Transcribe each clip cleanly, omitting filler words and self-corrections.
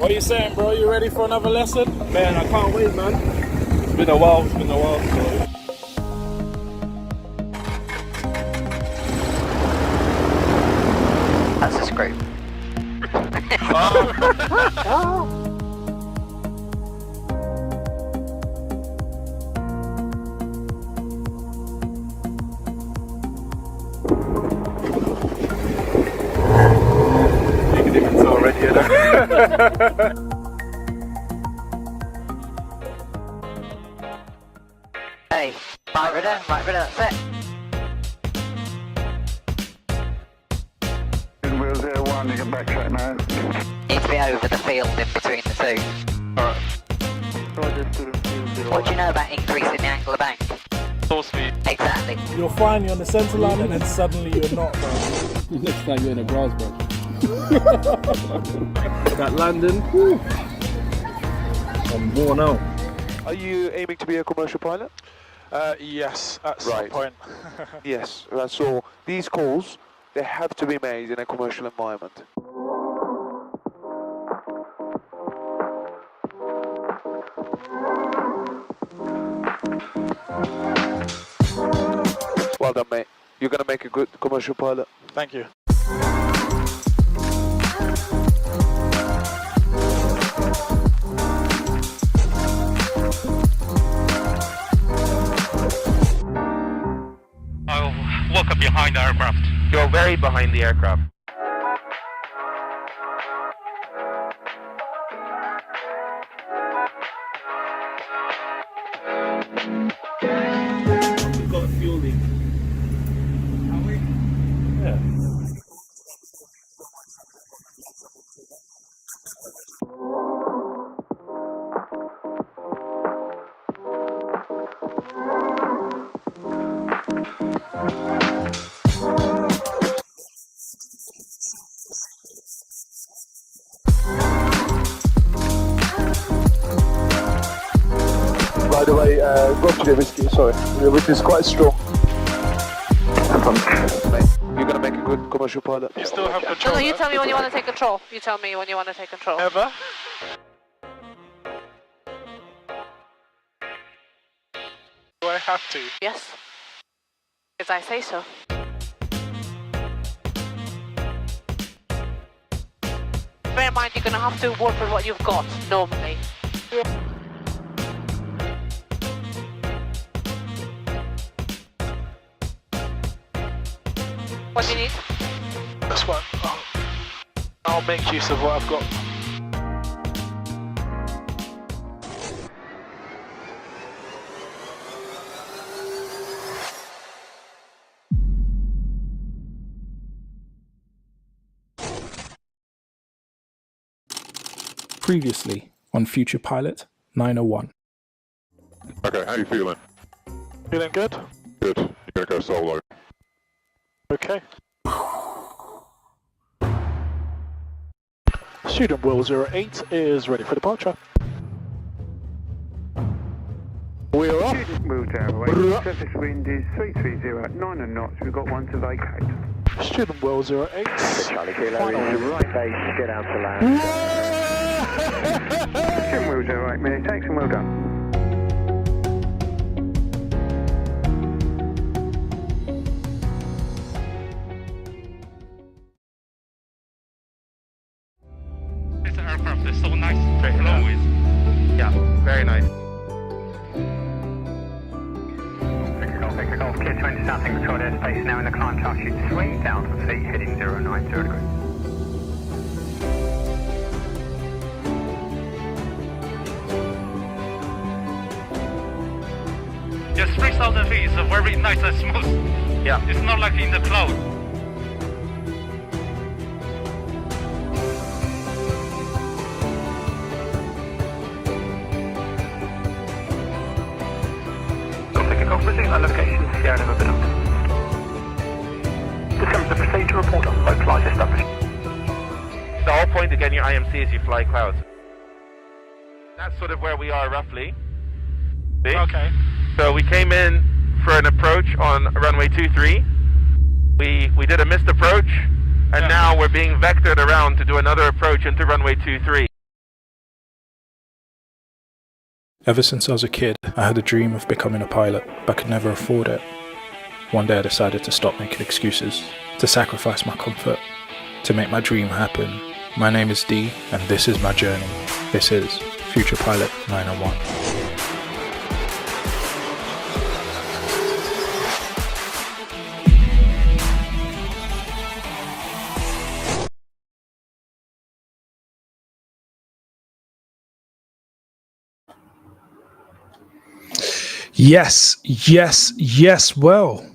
What are you saying, bro? You ready for another lesson? Man, I can't wait, man. It's been a while, so... That's a screw. You can even tell already, you know? Hey, right rudder, that's it. Wheel 01, you can backtrack now. Needs to be over the field in between the two. Alright. What do you know about increasing the angle of bank? Source speed. Exactly. You're fine, you're on the centre line, and then suddenly you're not, bro. Looks like you're in a grass brush. That landing, whew. I'm worn out. Are you aiming to be a commercial pilot? Yes, at some point. Yes, so these calls, they have to be made in a commercial environment. Well done, mate. You're going to make a good commercial pilot. Thank you. I'll walk up behind the aircraft. You're very behind the aircraft. We've got a fuel leak. Are we? Yeah. By the way, go to the whiskey, sorry. The whiskey is quite strong. Mate, you're going to make a good commercial pilot. You still have control. No, you tell me when you want to take control. You tell me when you want to take control. Ever? Do I have to? Yes. As I say so. Bear in mind, you're going to have to work with what you've got, normally. What do you need? This one. I'll make use of what I've got. Previously on Future Pilot 901. Okay, how you feeling? Feeling good? Good. You're gonna go solo. Okay. Student Will 08 is ready for departure. We are off. Student Wheel 08, surface wind is 330 at 9 knots, we've got one to vacate. Student Will 08. Charlie Kilo, right base, get out to land. Student Wheel 08, minute takes and well done. This aircraft is so nice to flow with. Yeah, very nice. Victor Golf, clear to enter south controlled airspace now in the climb task chute 3,000 feet, heading 090 degrees. Yes, 3,000 feet is very nice and smooth. Yeah. It's not like in the cloud. Victor Golf, proceed by location Sierra November. This comes the procedure report on localized established. The whole point of getting your IMC is you fly clouds. That's sort of where we are roughly. See? Okay. So we came in for an approach on runway 23. We did a missed approach, and now we're being vectored around to do another approach into runway 23. Ever since I was a kid, I had a dream of becoming a pilot, but could never afford it. One day I decided to stop making excuses, to sacrifice my comfort, to make my dream happen. My name is Dee, and this is my journey. This is Future Pilot 901. Yes. Well,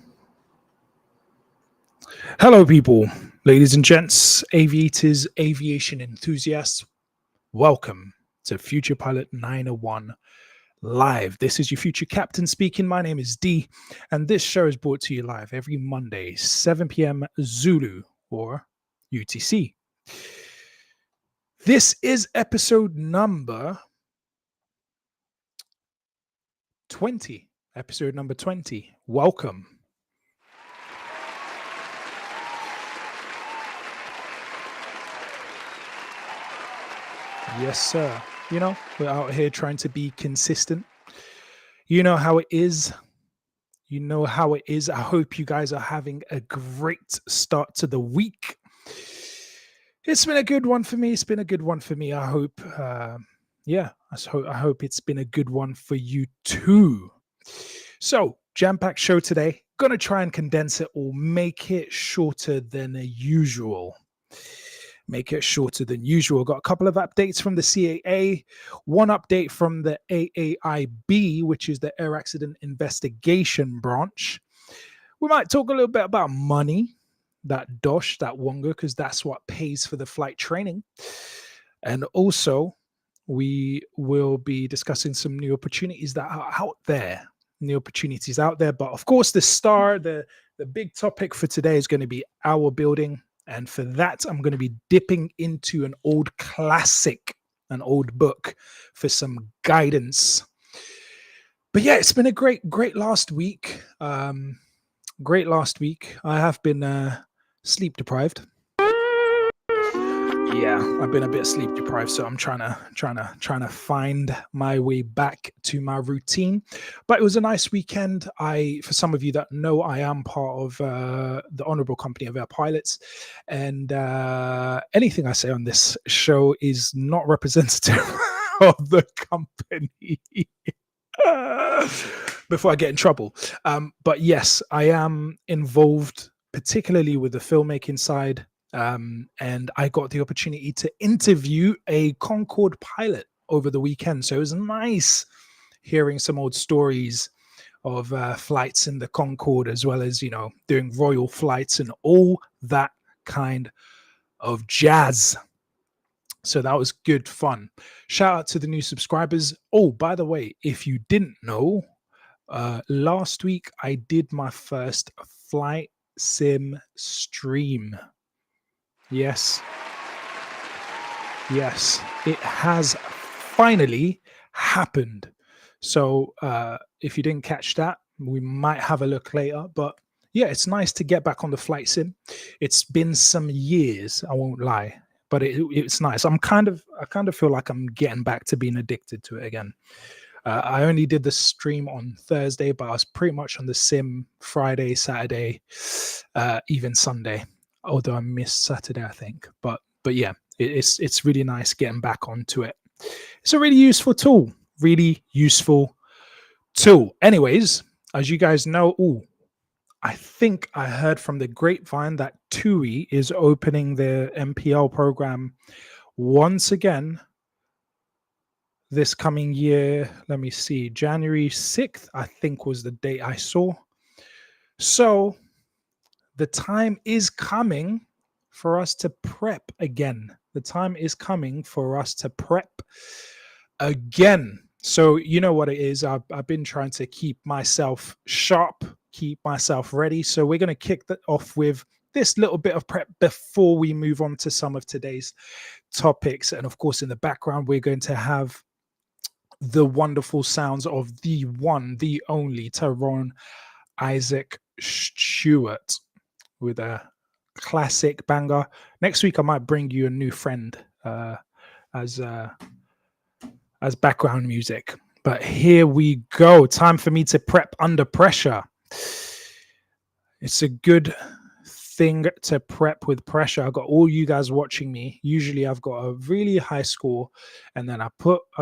hello, people, ladies and gents, aviators, aviation enthusiasts. Welcome to Future Pilot 901 Live. This is your future captain speaking. My name is Dee, and this show is brought to you live every Monday, 7 p.m. Zulu or UTC. This is episode number 20. Episode number 20. Welcome. Yes, sir. You know, we're out here trying to be consistent. You know how it is. I hope you guys are having a great start to the week. It's been a good one for me. I hope, I hope it's been a good one for you too. So, jam-packed show today. Gonna try and condense it all, make it shorter than usual. Got a couple of updates from the CAA, one update from the AAIB, which is the Air Accident Investigation Branch. We might talk a little bit about money, that dosh, that wonga, because that's what pays for the flight training. And also, we will be discussing some new opportunities that are out there. But of course, the big topic for today is going to be our building. And for that, I'm going to be dipping into an old classic, an old book for some guidance. But yeah, it's been a great last week. I have been sleep deprived. Yeah, I've been a bit sleep deprived, so I'm trying to find my way back to my routine. But it was a nice weekend. For some of you that know, I am part of the Honourable Company of Air Pilots, and anything I say on this show is not representative of the company. Before I get in trouble. But yes, I am involved, particularly with the filmmaking side. And I got the opportunity to interview a Concorde pilot over the weekend. So it was nice hearing some old stories of flights in the Concorde, as well as, doing royal flights and all that kind of jazz. So that was good fun. Shout out to the new subscribers. Oh, by the way, if you didn't know, last week I did my first flight sim stream. Yes, it has finally happened. So if you didn't catch that, we might have a look later. But yeah, it's nice to get back on the flight sim. It's been some years, I won't lie, but it's nice. I kind of feel like I'm getting back to being addicted to it again. I only did the stream on Thursday, but I was pretty much on the sim Friday, Saturday, even Sunday. Although I missed Saturday, I think. But yeah, it's really nice getting back onto it. It's a really useful tool. Anyways, as you guys know, I think I heard from the grapevine that TUI is opening their MPL program once again this coming year. Let me see, January 6th, I think was the date I saw. So the time is coming for us to prep again. So you know what it is. I've been trying to keep myself sharp, keep myself ready. So we're going to kick that off with this little bit of prep before we move on to some of today's topics. And of course, in the background, we're going to have the wonderful sounds of the one, the only Tyrone Isaac Stewart with a classic banger. Next week I might bring you a new friend as background music. But here we go. Time for me to prep under pressure. It's a good thing to prep with pressure. I've got all you guys watching me. Usually I've got a really high score, and then I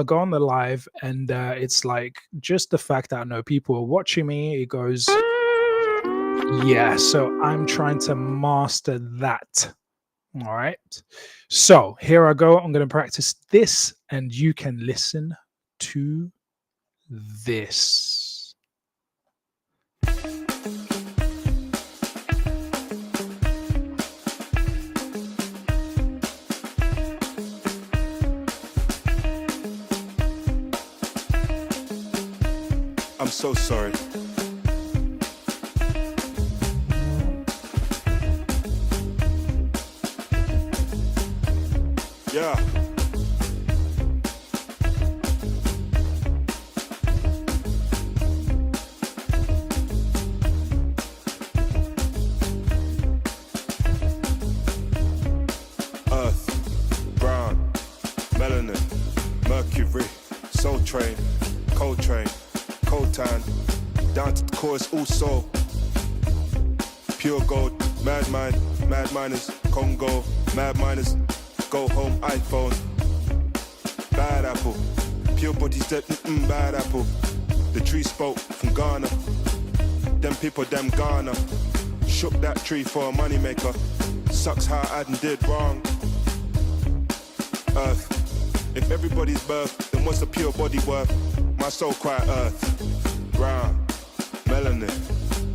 go on the live, and it's like just the fact that I know people are watching me, it goes, yeah. So I'm trying to master that. All right. So here I go. I'm going to practice this, and you can listen to this. I'm so sorry. Yeah. Earth, brown, melanin, mercury, soul train, cold train, cold tan, down to the core is all soul. Pure gold, mad mind, mad miners, Congo, mad miners, go home, iPhone. Bad apple, pure bodies dead, bad apple. The tree spoke from Ghana. Them people, them Ghana. Shook that tree for a money maker. Sucks how I did wrong. Earth, if everybody's birth, then what's the pure body worth? My soul cry earth. Brown, melanin,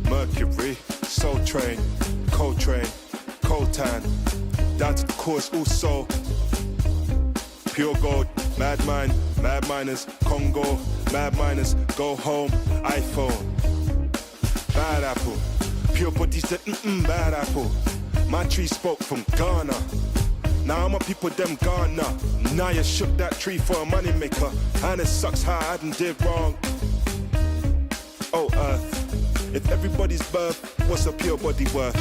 mercury, soul train, cold tan, down to the course, all soul. Pure gold, mad mind, mad miners, Congo, mad miners, go home, iPhone. Bad apple, pure bodies that bad apple. My tree spoke from Ghana. Now my people them Ghana. Now you shook that tree for a money maker, and it sucks how I did wrong. Oh earth, if everybody's birth, what's a pure body worth?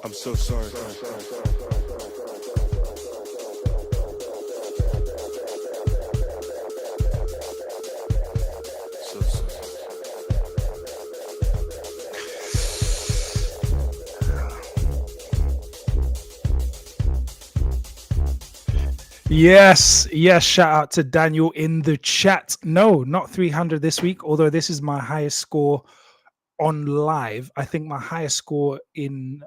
I'm so sorry. Yes, shout out to Daniel in the chat. No, not 300 this week, although this is my highest score on live. I think my highest score in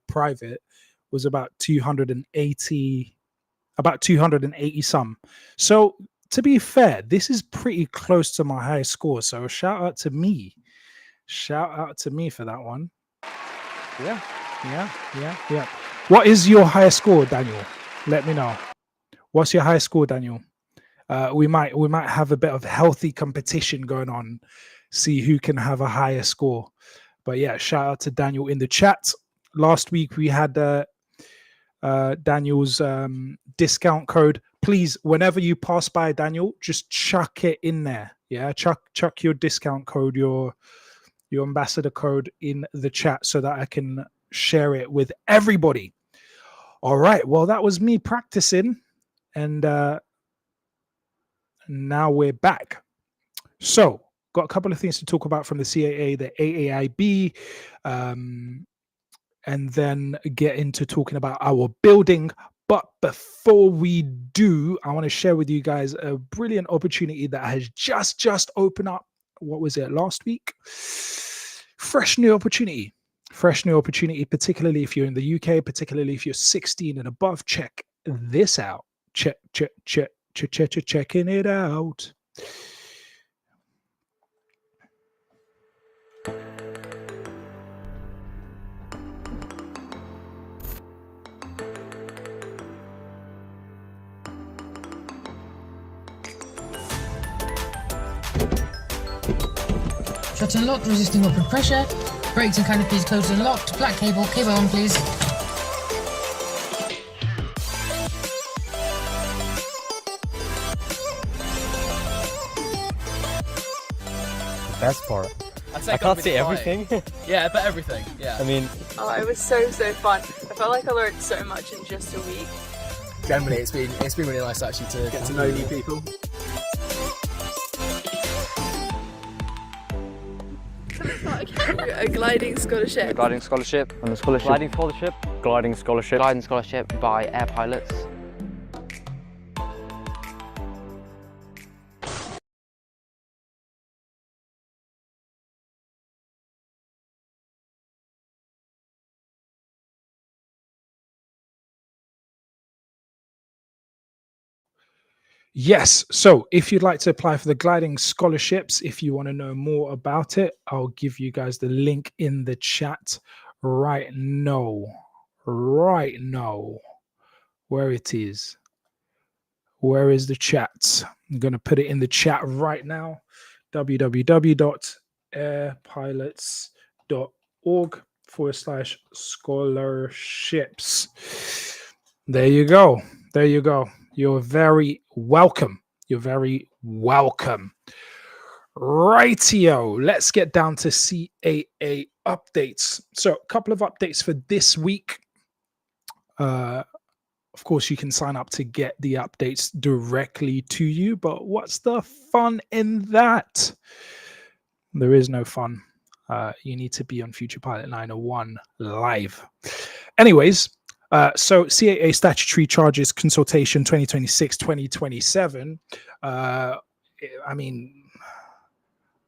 private was about 280 some. So to be fair, this is pretty close to my highest score. So shout out to me for that one. Yeah. What is your highest score, Daniel? Let me know. What's your highest score, Daniel? We might have a bit of healthy competition going on. See who can have a higher score. But yeah, shout out to Daniel in the chat. Last week we had Daniel's discount code. Please, whenever you pass by Daniel, just chuck it in there. Yeah, chuck your discount code, your ambassador code in the chat so that I can share it with everybody. All right. Well, that was me practicing, and now we're back. So, got a couple of things to talk about from the CAA, the AAIB, and then get into talking about our building. But before we do, I want to share with you guys a brilliant opportunity that has just opened up. What was it, last week? Fresh new opportunity, particularly if you're in the UK, particularly if you're 16 and above. Check this out. Checking it out. Shut unlocked, resisting upward pressure. Brakes and canopies closed and locked. Black cable on please. Best part. I can't see everything. Yeah, but everything. Yeah. I mean, oh, it was so fun. I felt like I learned so much in just a week. Generally, it's been really nice actually to get to know new people. A gliding scholarship. gliding scholarship. And a scholarship. Gliding scholarship. Gliding scholarship. Gliding scholarship by air pilots. Yes. So if you'd like to apply for the gliding scholarships, if you want to know more about it, I'll give you guys the link in the chat right now. Where it is. Where is the chat? I'm going to put it in the chat right now. www.airpilots.org/scholarships. There you go. You're very welcome. Rightio. Let's get down to CAA updates. So, a couple of updates for this week. Of course, you can sign up to get the updates directly to you, but what's the fun in that? There is no fun. You need to be on Future Pilot 901 live. Anyways, so CAA statutory charges consultation 2026-2027. I mean,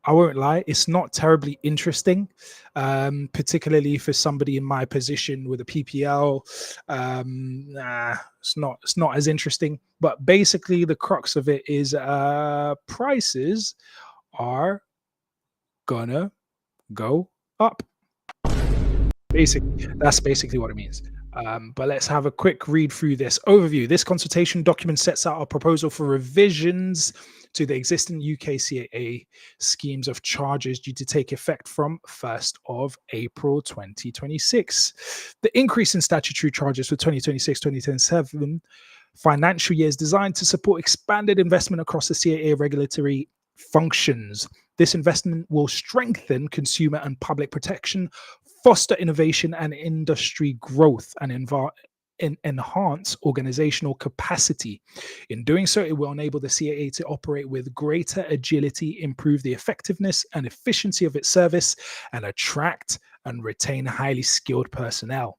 I won't lie, it's not terribly interesting, particularly for somebody in my position with a PPL. It's not as interesting. But basically, the crux of it is prices are gonna go up. That's basically what it means. But let's have a quick read through this overview. This consultation document sets out a proposal for revisions to the existing UK CAA schemes of charges due to take effect from 1st of April 2026. The increase in statutory charges for 2026-2027 financial year is designed to support expanded investment across the CAA regulatory functions. This investment will strengthen consumer and public protection, foster innovation and industry growth, and enhance organizational capacity. In doing so, it will enable the CAA to operate with greater agility, improve the effectiveness and efficiency of its service, and attract and retain highly skilled personnel.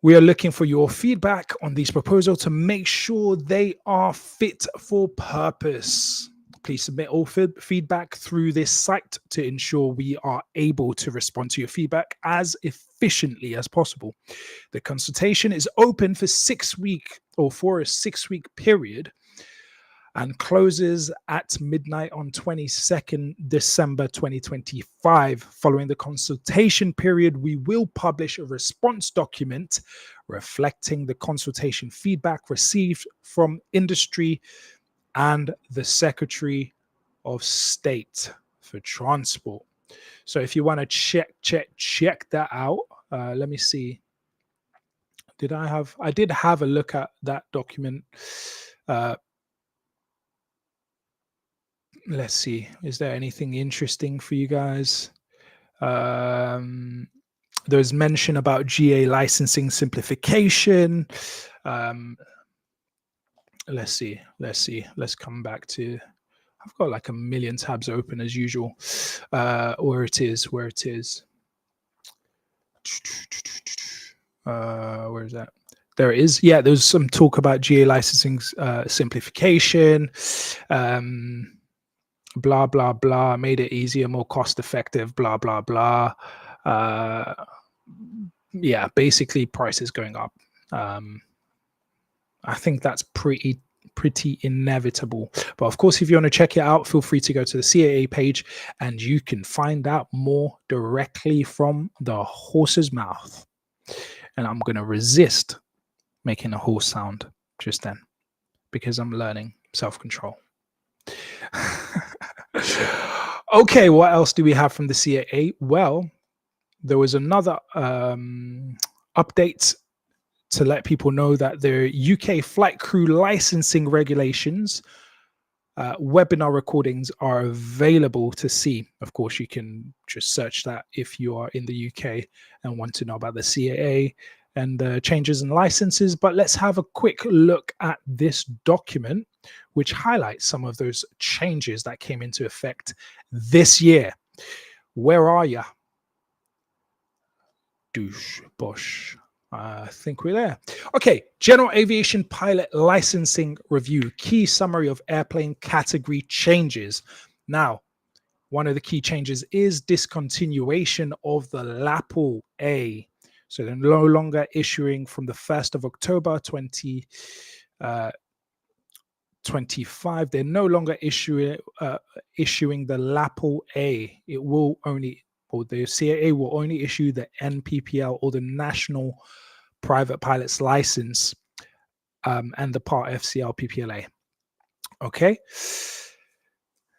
We are looking for your feedback on these proposals to make sure they are fit for purpose. Please submit all feedback through this site to ensure we are able to respond to your feedback as efficiently as possible. The consultation is open for a 6-week period and closes at midnight on 22nd December 2025. Following the consultation period, we will publish a response document reflecting the consultation feedback received from industry and the Secretary of State for Transport. So if you want to check that out, let me see. I did have a look at that document. Let's see. Is there anything interesting for you guys? There's mention about GA licensing simplification. let's see. Let's come back to. I've got like a million tabs open as usual. Where it is. Where is that? There it is. Yeah, there's some talk about GA licensing simplification. Blah blah blah. Made it easier, more cost effective. Blah blah blah. Yeah, basically prices going up. I think that's pretty inevitable. But of course, if you want to check it out, feel free to go to the CAA page and you can find out more directly from the horse's mouth. And I'm going to resist making a horse sound just then because I'm learning self-control. Okay, what else do we have from the CAA? Well, there was another update to let people know that the UK flight crew licensing regulations webinar recordings are available to see. Of course, you can just search that if you are in the UK and want to know about the CAA and the changes in licenses. But let's have a quick look at this document, which highlights some of those changes that came into effect this year. Where are you? Douche, bosh. I think we're there. Okay, General Aviation Pilot Licensing Review, key summary of airplane category changes. Now, one of the key changes is discontinuation of the LAPL A. So they're no longer issuing from the 1st of October 2025. They're no longer issuing the LAPL A. It will only, or the CAA will only issue the NPPL or the National Private Pilot's License and the Part FCL PPLA. Okay.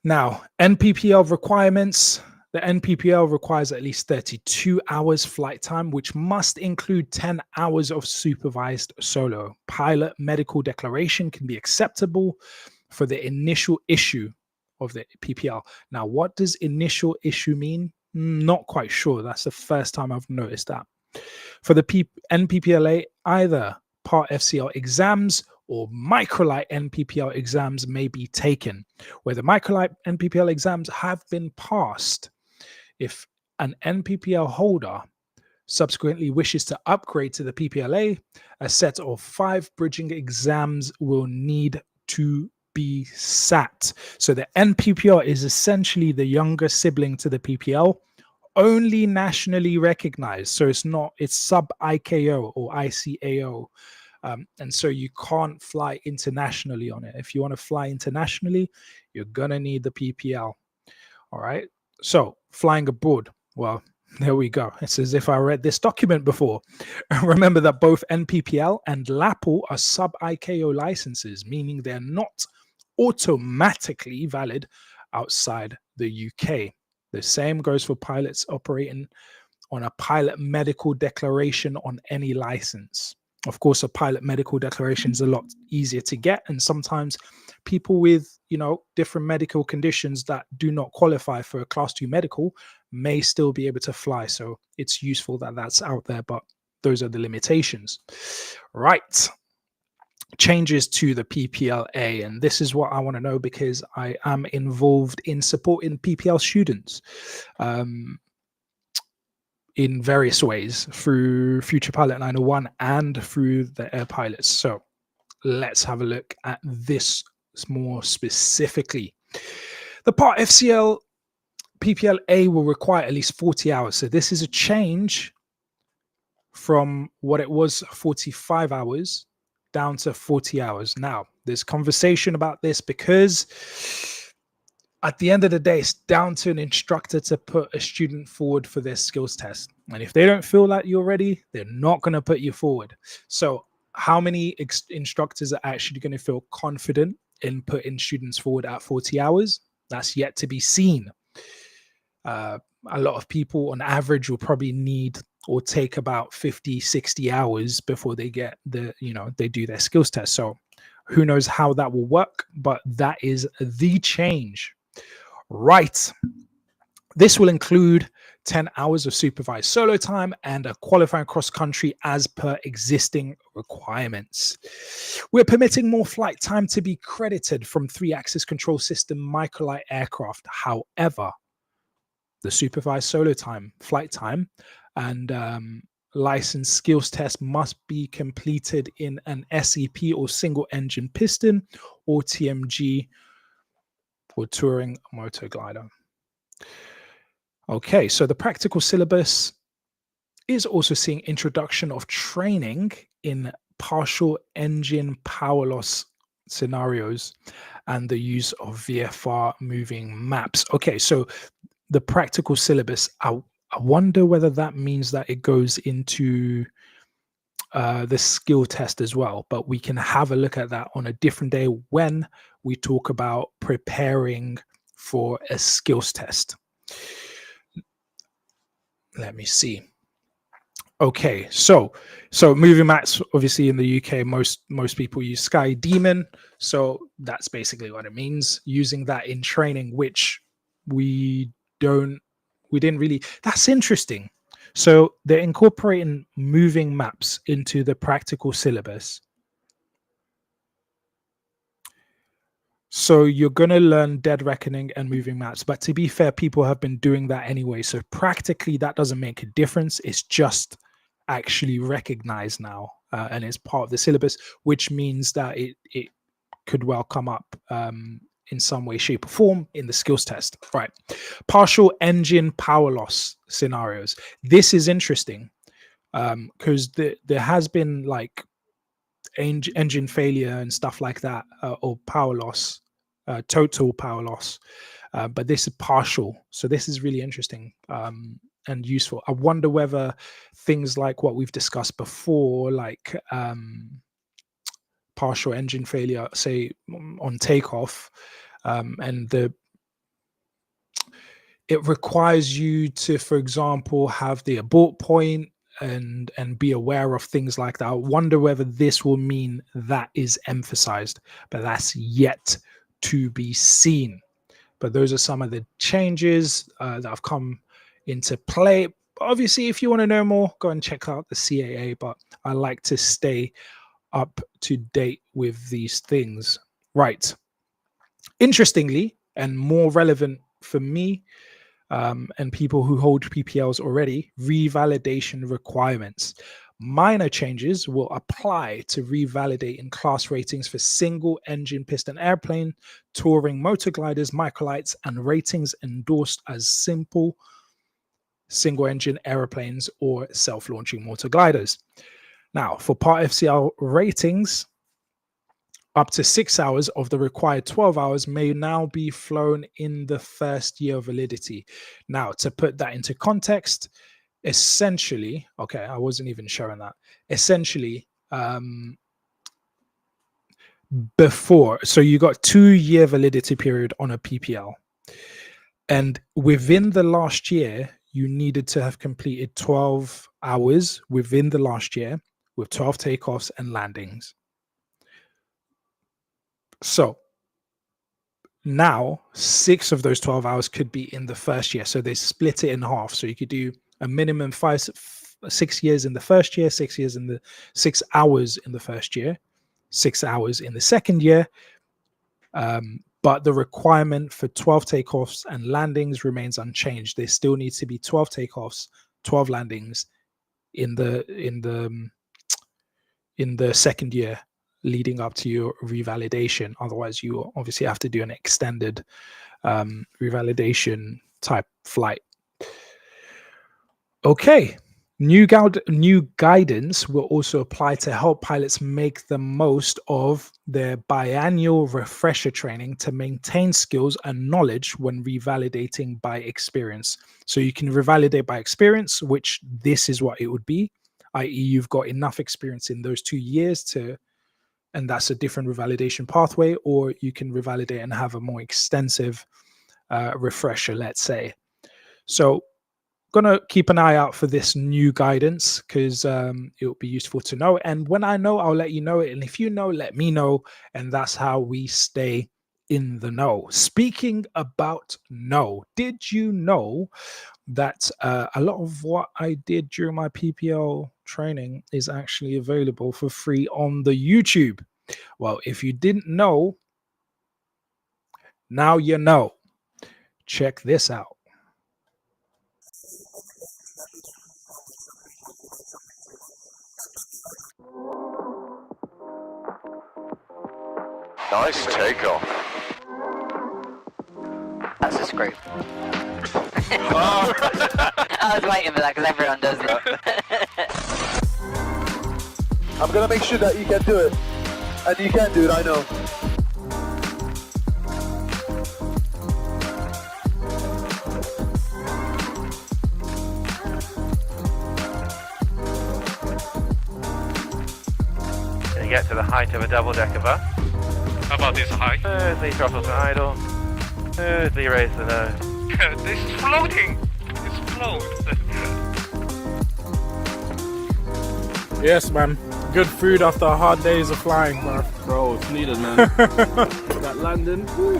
Now, NPPL requirements. The NPPL requires at least 32 hours flight time, which must include 10 hours of supervised solo. Pilot medical declaration can be acceptable for the initial issue of the PPL. Now, what does initial issue mean? Not quite sure. That's the first time I've noticed that. For the NPPLA, either Part FCL exams or microlight NPPL exams may be taken, where the microlight NPPL exams have been passed. If an NPPL holder subsequently wishes to upgrade to the PPLA, a set of 5 bridging exams will need to be sat. So the NPPL is essentially the younger sibling to the PPL, only nationally recognized. So it's sub ICAO or ICAO. And so you can't fly internationally on it. If you want to fly internationally, you're going to need the PPL. All right. So flying abroad. Well, there we go. It's as if I read this document before. Remember that both NPPL and LAPL are sub ICAO licenses, meaning they're not automatically valid outside the UK. The same goes for pilots operating on a pilot medical declaration on any license. Of course, a pilot medical declaration is a lot easier to get, and sometimes people with, different medical conditions that do not qualify for a Class 2 medical may still be able to fly. So it's useful that that's out there, but those are the limitations. Right. Changes to the PPLA, and this is what I want to know because I am involved in supporting PPL students in various ways through Future Pilot 901 and through the Air Pilots. So let's have a look at this more specifically. The Part FCL PPLA will require at least 40 hours. So this is a change from what it was 45 hours down to 40 hours. Now, there's conversation about this because at the end of the day, it's down to an instructor to put a student forward for their skills test. And if they don't feel like you're ready, they're not going to put you forward. So how many instructors are actually going to feel confident in putting students forward at 40 hours? That's yet to be seen. A lot of people on average will probably need or take about 50, 60 hours before they get they do their skills test. So who knows how that will work, but that is the change. Right. This will include 10 hours of supervised solo time, and a qualifying cross country as per existing requirements. We're permitting more flight time to be credited from 3-axis control system microlight aircraft. However, the supervised solo time, flight time, and license skills test must be completed in an SEP or single engine piston or TMG or touring motor glider. Okay, so the practical syllabus is also seeing introduction of training in partial engine power loss scenarios and the use of VFR moving maps. Okay, so the practical syllabus, I wonder whether that means that it goes into the skill test as well, but we can have a look at that on a different day when we talk about preparing for a skills test. Let me see. Okay, so moving maps, obviously in the UK, most people use Sky Demon, so that's basically what it means. Using that in training, which we didn't really. That's interesting. So they're incorporating moving maps into the practical syllabus. So you're going to learn dead reckoning and moving maps, but to be fair, people have been doing that anyway. So practically, that doesn't make a difference. It's just actually recognized now, and it's part of the syllabus, which means that it could well come up in some way, shape, or form in the skills test. Right. Partial engine power loss scenarios. This is interesting because there has been like engine failure and stuff like that, or power loss, total power loss, but this is partial. So this is really interesting and useful. I wonder whether things like what we've discussed before, like partial engine failure, say on takeoff, and it requires you to, for example, have the abort point and be aware of things like that. I wonder whether this will mean that is emphasized, but that's yet to be seen. But those are some of the changes that have come into play. Obviously, if you want to know more, go and check out the CAA, but I like to stay up to date with these things. Right. Interestingly, and more relevant for me, and people who hold PPLs already, revalidation requirements. Minor changes will apply to revalidating class ratings for single engine piston airplane, touring motor gliders, microlights, and ratings endorsed as simple single engine aeroplanes or self-launching motor gliders. Now, for Part FCL ratings, up to 6 hours of the required 12 hours may now be flown in the first year of validity. Now, to put that into context, essentially, okay, I wasn't even showing that. Essentially, before, so you got 2-year validity period on a PPL. And within the last year, you needed to have completed 12 hours within the last year with 12 takeoffs and landings. So now 6 of those 12 hours could be in the first year. So they split it in half. So you could do a minimum 6 years in the first year, 6 years in the 6 hours in the first year, 6 hours in the second year. But the requirement for 12 takeoffs and landings remains unchanged. There still needs to be 12 takeoffs, 12 landings in the second year leading up to your revalidation. Otherwise, you obviously have to do an extended revalidation type flight. Okay. New guidance will also apply to help pilots make the most of their biannual refresher training to maintain skills and knowledge when revalidating by experience. So you can revalidate by experience, which this is what it would be, i.e. you've got enough experience in those 2 years and that's a different revalidation pathway, or you can revalidate and have a more extensive refresher, let's say. So gonna keep an eye out for this new guidance because it will be useful to know. And when I know, I'll let you know it. And if you know, let me know. And that's how we stay in the know. Speaking about know, did you know that a lot of what I did during my PPL training is actually available for free on the YouTube? Well, if you didn't know, now you know. Check this out. Nice takeoff. That's a screw. I was waiting for that because everyone does it. I'm gonna make sure that you can do it. And you can do it, I know. Can you get to the height of a double-decker bus? How about this height? Smoothly throttle to idle. Smoothly raise the nose. This is floating. It's float. Yes, man. Good food after hard days of flying, bro. Bro, it's needed, man. That landing. Woo.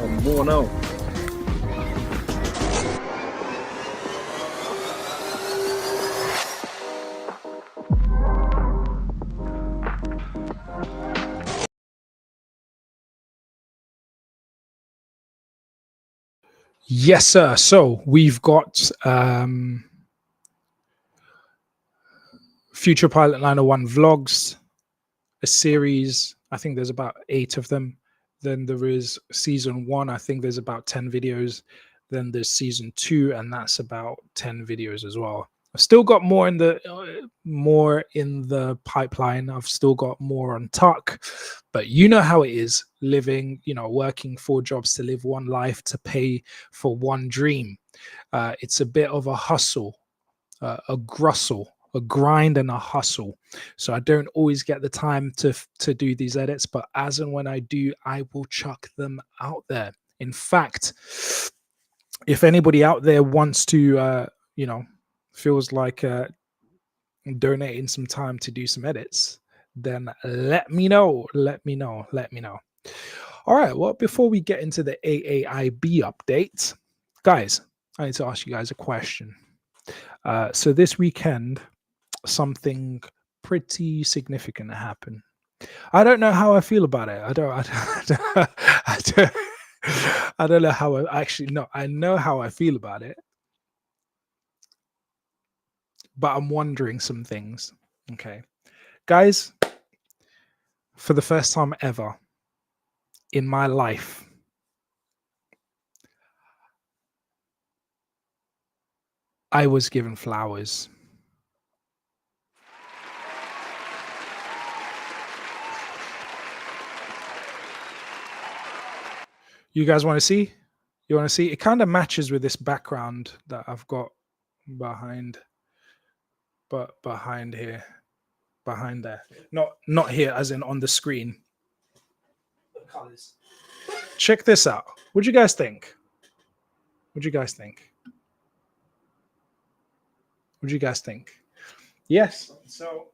I'm worn out. Yes, sir. So we've got Future Pilot 901 vlogs, a series. I think there's about 8 of them. Then there is season 1. I think there's about 10 videos. Then there's season 2, and that's about 10 videos as well. I've still got more in the pipeline. I've still got more on tuck, but you know how it is living, working 4 jobs to live one life to pay for one dream. It's a bit of a hustle, a grind and a hustle. So I don't always get the time to do these edits, but as and when I do, I will chuck them out there. In fact, if anybody out there wants to, feels like donating some time to do some edits, then let me know. All right, well, before we get into the AAIB update, guys, I need to ask you guys a question. So this weekend, something pretty significant happened. I don't know how I feel about it. I don't know how I know how I feel about it, but I'm wondering some things. Okay, guys, for the first time ever in my life, I was given flowers. You guys want to see? You want to see? It kind of matches with this background that I've got behind here, behind there. Not here, as in on the screen. The colors. Check this out. What do you guys think? Yes. So,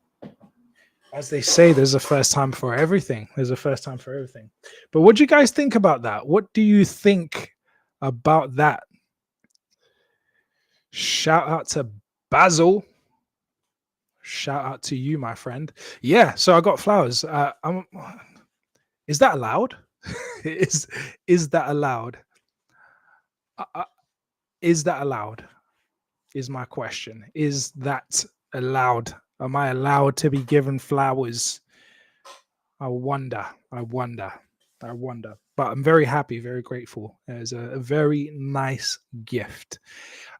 as they say, there's a first time for everything. But what do you guys think about that? What do you think about that? Shout out to Basil. Shout out to you, my friend. Yeah, so I got flowers. Is that allowed? Is that allowed? Is that allowed? Is my question. Is that allowed? Am I allowed to be given flowers? I wonder. But I'm very happy, very grateful. It's a very nice gift.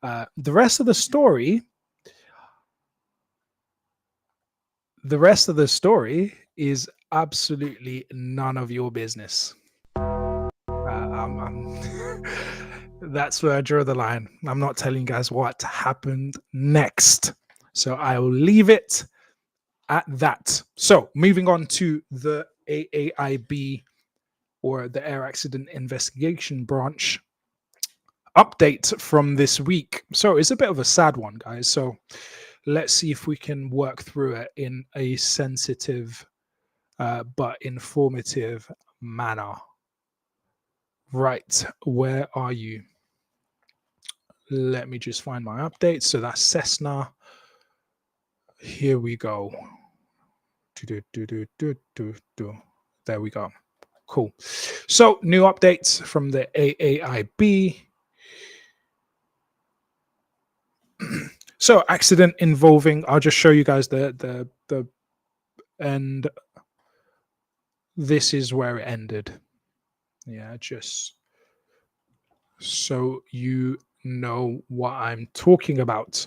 The rest of the story is absolutely none of your business. That's where I draw the line. I'm not telling you guys what happened next. So I will leave it at that. So moving on to the AAIB, or the Air Accident Investigation Branch, update from this week. So it's a bit of a sad one, guys. So let's see if we can work through it in a sensitive but informative manner. Right, where are you? Let me just find my updates. So that's Cessna. Here we go. There we go. Cool. So new updates from the AAIB. So accident involving, I'll just show you guys the and this is where it ended. Yeah, just so you know what I'm talking about.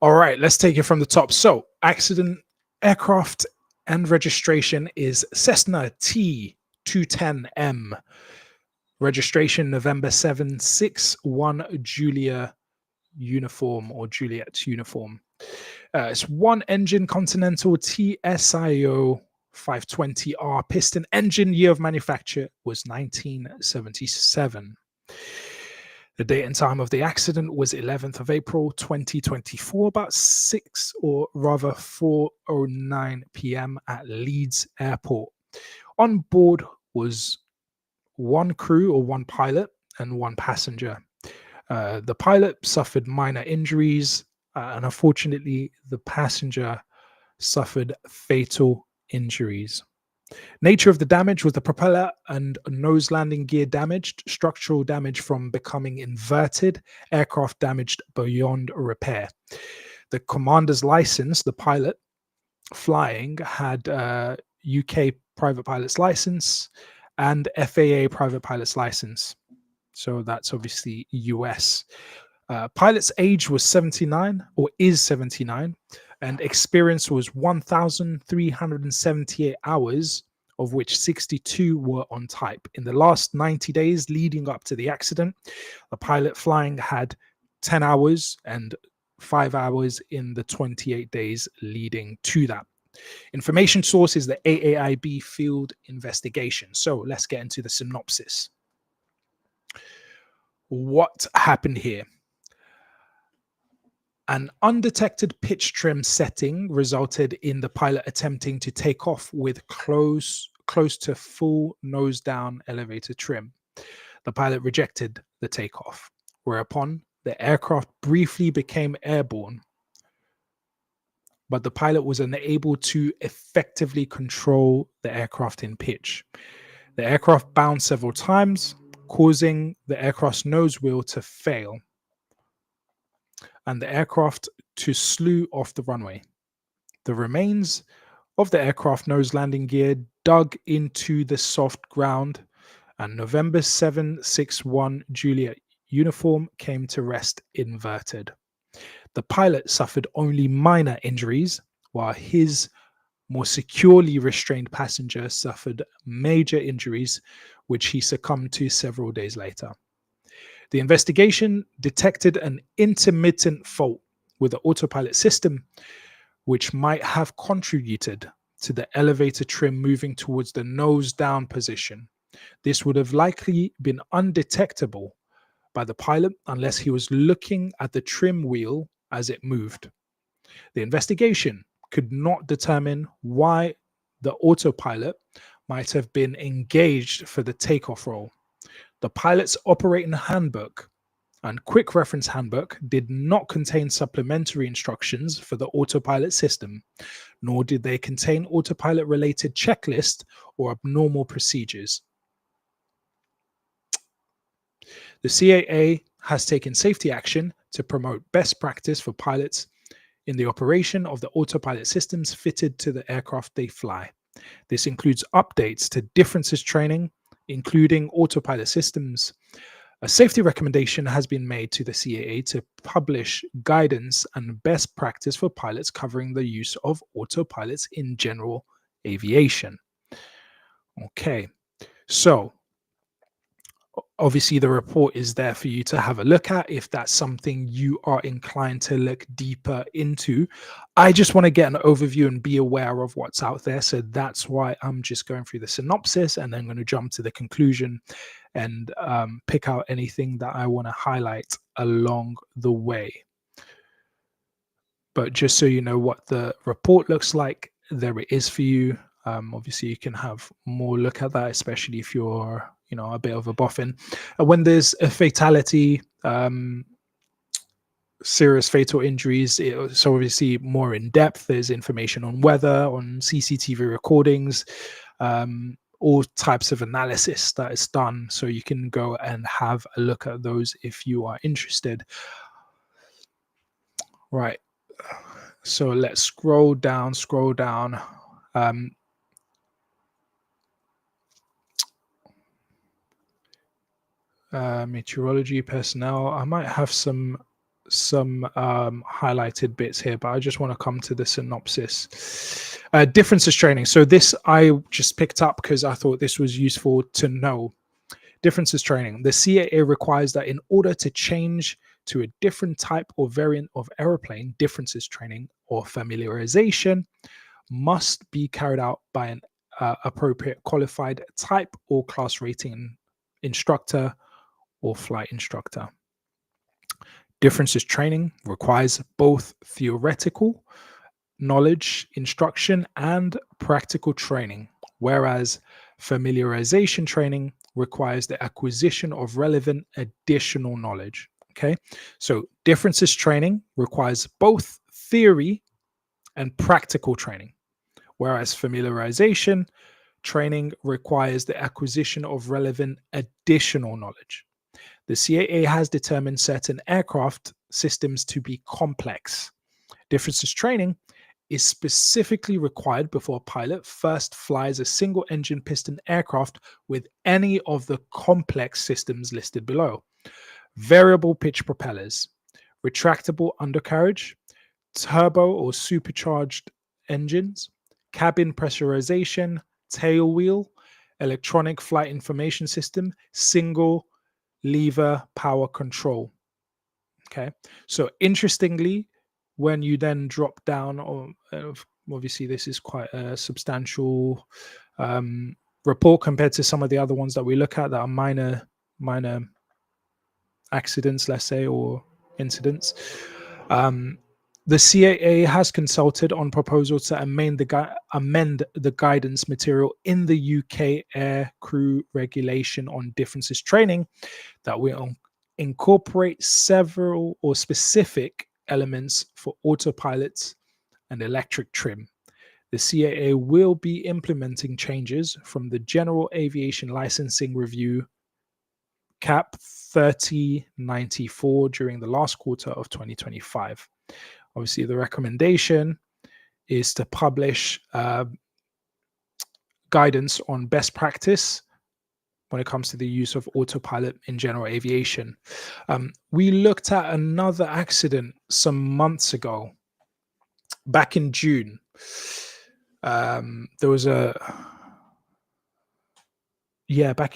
All right, let's take it from the top. So accident aircraft and registration is Cessna T210M. Registration November 761 Julia uniform or Juliet uniform. It's one engine Continental TSIO 520R piston engine. Year of manufacture was 1977. The date and time of the accident was 11th of April 2024, about 4:09 p.m. at Leeds Airport. On board was one crew or one pilot and one passenger. The pilot suffered minor injuries, and unfortunately, the passenger suffered fatal injuries. Nature of the damage was the propeller and nose landing gear damaged, structural damage from becoming inverted, aircraft damaged beyond repair. The commander's license, the pilot flying, had UK private pilot's license and FAA private pilot's license. So that's obviously US. Pilot's age was 79 or is 79, and experience was 1,378 hours, of which 62 were on type. In the last 90 days leading up to the accident, the pilot flying had 10 hours and 5 hours in the 28 days leading to that. Information source is the AAIB field investigation. So let's get into the synopsis. What happened here? An undetected pitch trim setting resulted in the pilot attempting to take off with close to full nose down elevator trim. The pilot rejected the takeoff, whereupon the aircraft briefly became airborne, but the pilot was unable to effectively control the aircraft in pitch. The aircraft bounced several times, causing the aircraft's nose wheel to fail and the aircraft to slew off the runway. The remains of the aircraft nose landing gear dug into the soft ground, and November 761 Juliet uniform came to rest inverted. The pilot suffered only minor injuries, while his more securely restrained passenger suffered major injuries, which he succumbed to several days later. The investigation detected an intermittent fault with the autopilot system, which might have contributed to the elevator trim moving towards the nose down position. This would have likely been undetectable by the pilot unless he was looking at the trim wheel as it moved. The investigation could not determine why the autopilot might have been engaged for the takeoff role. The pilot's operating handbook and quick reference handbook did not contain supplementary instructions for the autopilot system, nor did they contain autopilot related checklists or abnormal procedures. The CAA has taken safety action to promote best practice for pilots in the operation of the autopilot systems fitted to the aircraft they fly. This includes updates to differences training, including autopilot systems. A safety recommendation has been made to the CAA to publish guidance and best practice for pilots covering the use of autopilots in general aviation. Okay, so obviously the report is there for you to have a look at if that's something you are inclined to look deeper into. I just want to get an overview and be aware of what's out there, so that's why I'm just going through the synopsis and then going to jump to the conclusion and pick out anything that I want to highlight along the way. But just so you know what the report looks like, there it is for you. Obviously, you can have more look at that, especially if you're, a bit of a boffin. When there's a fatality, serious fatal injuries, so obviously more in depth. There's information on weather, on CCTV recordings, all types of analysis that is done. So you can go and have a look at those if you are interested. Right. So let's scroll down. Meteorology personnel. I might have some highlighted bits here, but I just want to come to the synopsis. Differences training. So this I just picked up because I thought this was useful to know. Differences training. The CAA requires that in order to change to a different type or variant of aeroplane, differences training or familiarization must be carried out by an appropriate qualified type or class rating instructor or flight instructor. Differences training requires both theoretical knowledge, instruction, and practical training, whereas familiarization training requires the acquisition of relevant additional knowledge. Okay, so differences training requires both theory and practical training, whereas familiarization training requires the acquisition of relevant additional knowledge. The CAA has determined certain aircraft systems to be complex. Differences training is specifically required before a pilot first flies a single engine piston aircraft with any of the complex systems listed below: variable pitch propellers, retractable undercarriage, turbo or supercharged engines, cabin pressurization, tail wheel, electronic flight information system, single lever power control. Okay, so interestingly, when you then drop down, obviously this is quite a substantial report compared to some of the other ones that we look at that are minor accidents, let's say, or incidents. The CAA has consulted on proposal to amend the guidance material in the UK Air Crew Regulation on Differences Training that will incorporate several or specific elements for autopilots and electric trim. The CAA will be implementing changes from the General Aviation Licensing Review CAP 3094 during the last quarter of 2025. Obviously, the recommendation is to publish guidance on best practice when it comes to the use of autopilot in general aviation. We looked at another accident some months ago, back in June. Back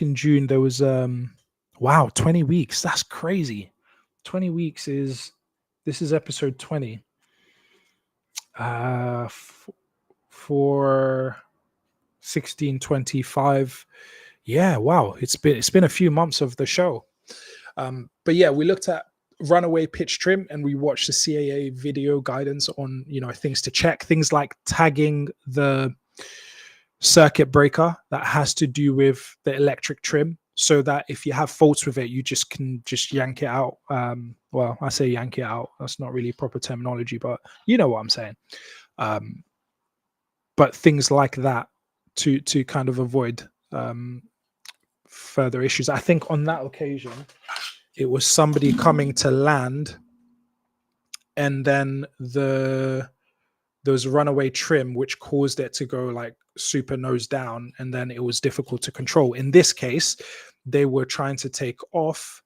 in June, there was, 20 weeks. That's crazy. 20 weeks this is episode 20. For 1625. Yeah, wow. It's been a few months of the show. But yeah, we looked at runaway pitch trim and we watched the CAA video guidance on, things to check, things like tagging the circuit breaker that has to do with the electric trim, so that if you have faults with it, you can yank it out. Well, I say yank it out. That's not really proper terminology, but you know what I'm saying. But things like that to kind of avoid further issues. I think on that occasion, it was somebody coming to land, and then there was a runaway trim which caused it to go like super nose down, and then it was difficult to control. In this case, they were trying to take off,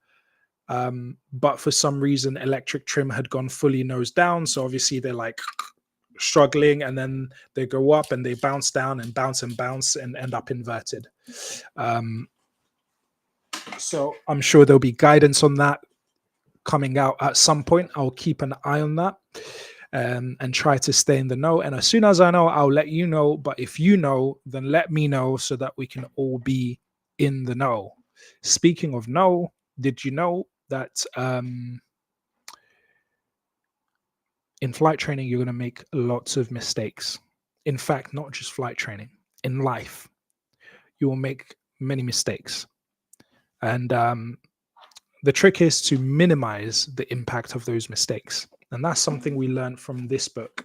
but for some reason, electric trim had gone fully nose down. So obviously they're like struggling, and then they go up and they bounce down and bounce and end up inverted. So I'm sure there'll be guidance on that coming out at some point. I'll keep an eye on that and try to stay in the know. And as soon as I know, I'll let you know. But if you know, then let me know so that we can all be in the know. Speaking of know, did you know that in flight training, you're going to make lots of mistakes? In fact, not just flight training. in life, you will make many mistakes. And the trick is to minimize the impact of those mistakes. And that's something we learned from this book,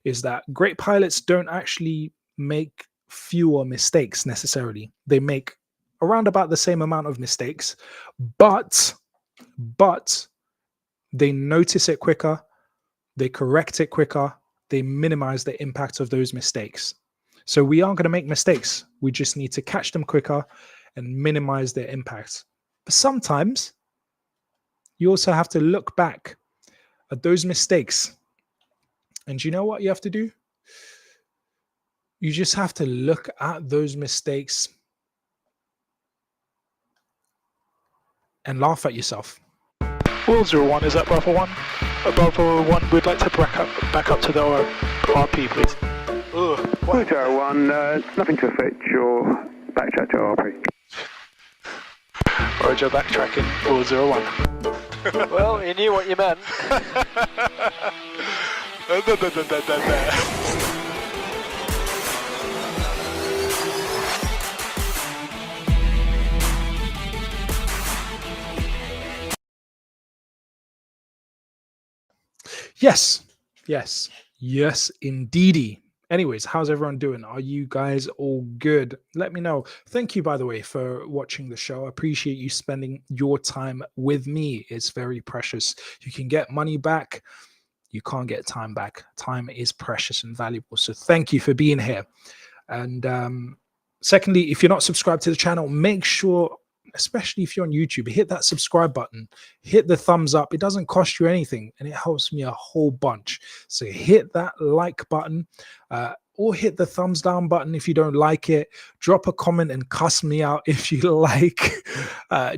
is that great pilots don't actually make fewer mistakes necessarily. They make around about the same amount of mistakes, but they notice it quicker, they correct it quicker, they minimize the impact of those mistakes. So we are going to make mistakes. We just need to catch them quicker and minimize their impact. But sometimes you also have to look back at those mistakes. And you know what you have to do? You just have to look at those mistakes and laugh at yourself. Will 01, is that Bravo 1? Bravo 1, we'd like to back up to the RP, please. Will 01, nothing to affect your backtrack to RP. Roger, backtracking, Will 01. Well, you knew what you meant. Yes, indeedy. Anyways, how's everyone doing? Are you guys all good? Let me know. Thank you, by the way, for watching the show. I appreciate you spending your time with me. It's very precious. You can get money back. You can't get time back. Time is precious and valuable. So thank you for being here. And secondly, if you're not subscribed to the channel, make sure, especially if you're on YouTube, hit that subscribe button, hit the thumbs up. It doesn't cost you anything and it helps me a whole bunch. So hit that like button or hit the thumbs down button if you don't like it. Drop a comment and cuss me out if you like.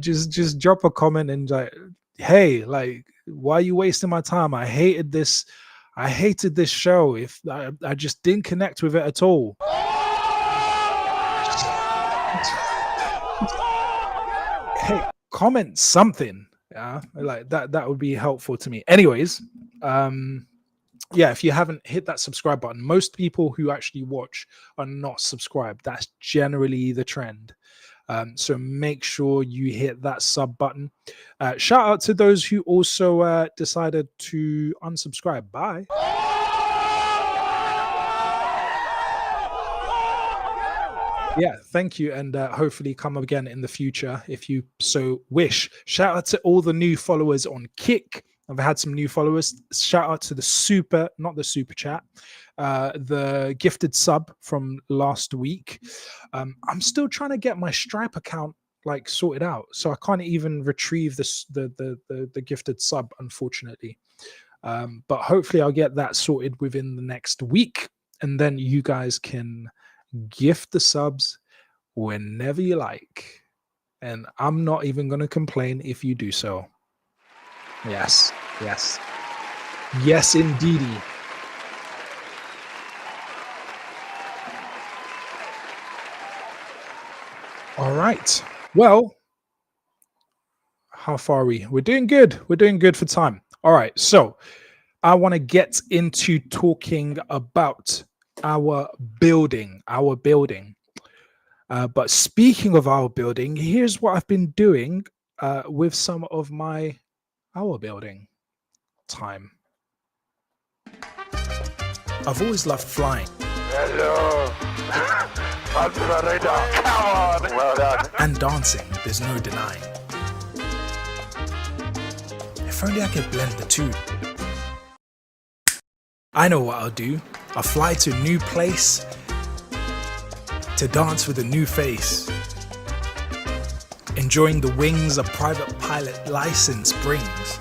Just drop a comment and like, hey, like, why are you wasting my time? I hated this show. If I just didn't connect with it at all. Hey, comment something. Yeah, like that would be helpful to me. Anyways, yeah, if you haven't hit that subscribe button, most people who actually watch are not subscribed. That's generally the trend. So make sure you hit that sub button. Shout out to those who also decided to unsubscribe. Bye. Yeah, thank you, and hopefully come again in the future if you so wish. Shout out to all the new followers on Kick. I've had some new followers. Shout out to the not the super chat, the gifted sub from last week. I'm still trying to get my Stripe account like sorted out, so I can't even retrieve the gifted sub, unfortunately. But hopefully I'll get that sorted within the next week, and then you guys can gift the subs whenever you like, and I'm not even going to complain if you do so. Yes indeedy. All right, well, how far are we? We're doing good for time. All right, so I want to get into talking about our building. But speaking of our building, here's what I've been doing with some of our building time. I've always loved flying. Hello. Under the radar. Come on. Well done. And dancing, there's no denying. If only I could blend the two. I know what I'll do. I'll fly to a new place to dance with a new face, enjoying the wings a private pilot license brings.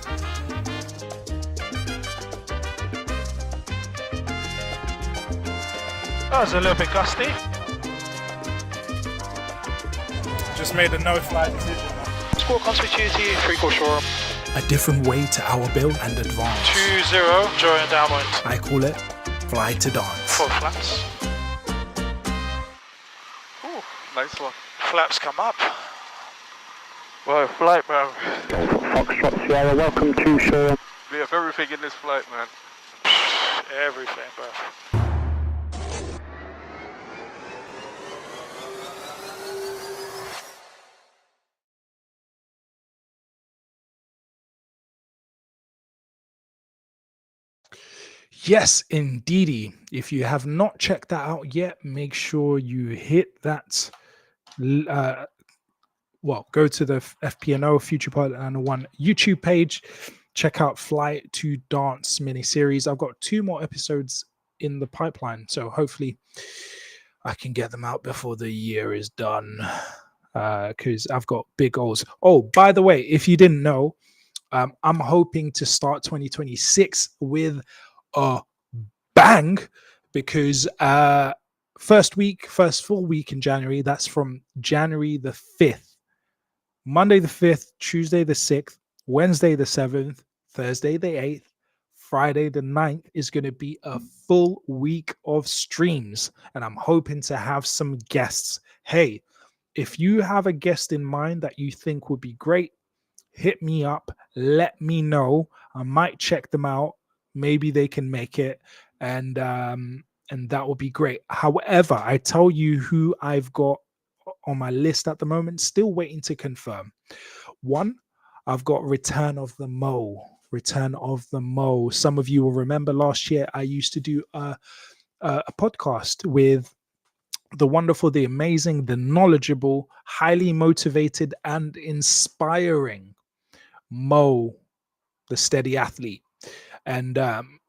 That was a little bit gusty. Just made a no-fly decision. Squawk on switch to 3-4 shore. A different way to our build and advance. 2-0, joy and downwind. I call it fly to dance. 4 flaps. Ooh, nice one. Flaps come up. Whoa, flight, man. Foxtrot Sierra, welcome to shore. We have everything in this flight, man. Everything, bro. Yes, indeedy. If you have not checked that out yet, make sure you hit that. Go to the FPNO Future Pilot 901 YouTube page. Check out Flight to Dance miniseries. I've got 2 more episodes in the pipeline, so hopefully I can get them out before the year is done. Because I've got big goals. Oh, by the way, if you didn't know, I'm hoping to start 2026 with a bang, because first full week in January, that's from January the 5th, Monday the 5th, Tuesday the 6th, Wednesday the 7th, Thursday the 8th, Friday the 9th is going to be a full week of streams, and I'm hoping to have some guests. Hey, if you have a guest in mind that you think would be great, hit me up, let me know. I might check them out. Maybe they can make it, and that would be great. However, I tell you who I've got on my list at the moment, still waiting to confirm. One, I've got Return of the Mo. Some of you will remember last year I used to do a podcast with the wonderful, the amazing, the knowledgeable, highly motivated, and inspiring Mo, the steady athlete. And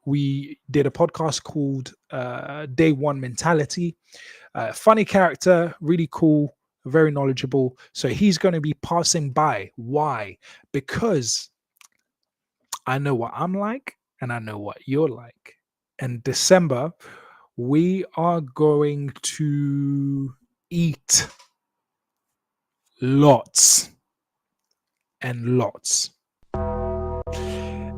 we did a podcast called Day One Mentality. Funny character, really cool, very knowledgeable. So he's going to be passing by. Why? Because I know what I'm like and I know what you're like. In December, we are going to eat lots and lots.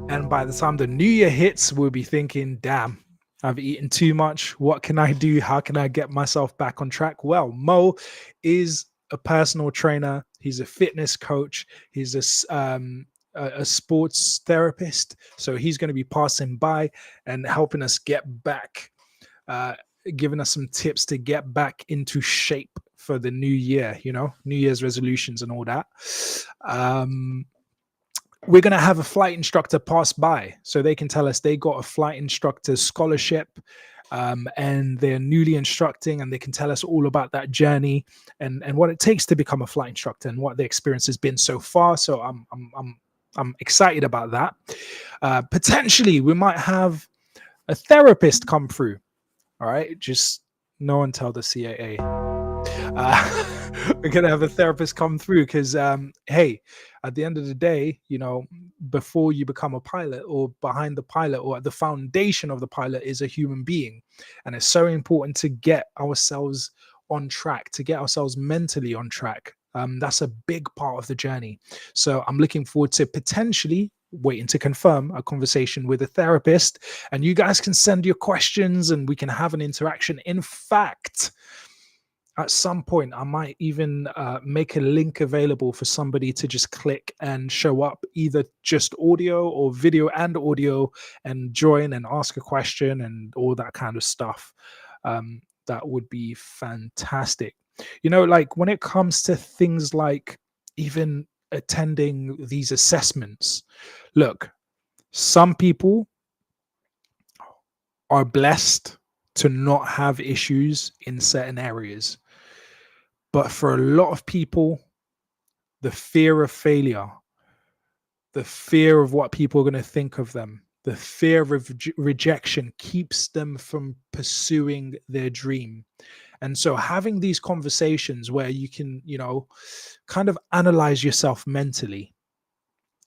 And by the time the new year hits, we'll be thinking, damn, I've eaten too much. What can I do? How can I get myself back on track? Well, Mo is a personal trainer. He's a fitness coach. He's a sports therapist. So he's going to be passing by and helping us get back, giving us some tips to get back into shape for the new year, New Year's resolutions and all that. We're going to have a flight instructor pass by so they can tell us they got a flight instructor scholarship, and they're newly instructing, and they can tell us all about that journey and what it takes to become a flight instructor and what the experience has been so far. So I'm excited about that. Potentially we might have a therapist come through. All right, just no one tell the CAA. We're gonna have a therapist come through because hey, at the end of the day, before you become a pilot, or behind the pilot, or at the foundation of the pilot is a human being, and it's so important to get ourselves on track, to get ourselves mentally on track. That's a big part of the journey. So I'm looking forward to potentially, waiting to confirm, a conversation with a therapist, and you guys can send your questions and we can have an interaction. In fact, at some point, I might even make a link available for somebody to just click and show up, either just audio or video and audio, and join and ask a question and all that kind of stuff. That would be fantastic. Like when it comes to things like even attending these assessments, look, some people are blessed to not have issues in certain areas. But for a lot of people, the fear of failure, the fear of what people are going to think of them, the fear of rejection keeps them from pursuing their dream. And so having these conversations where you can, kind of analyze yourself mentally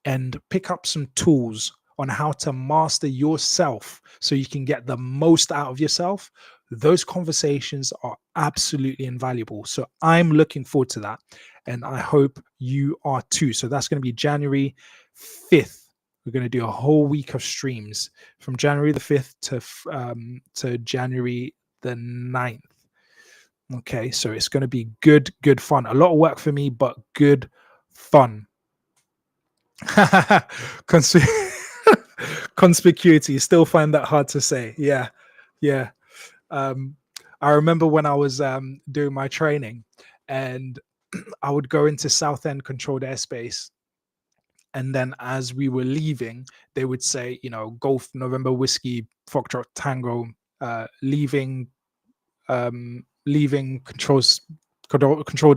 and pick up some tools on how to master yourself so you can get the most out of yourself, those conversations are absolutely invaluable. So I'm looking forward to that, and I hope you are too. So that's going to be January 5th. We're going to do a whole week of streams from January the 5th to January the 9th. Okay, so it's going to be good fun. A lot of work for me, but good fun. Conspicuity, still find that hard to say. Yeah. I remember when I was doing my training, and I would go into Southend controlled airspace, And then as we were leaving, they would say, you know, Golf November Whiskey Foxtrot Tango, leaving controlled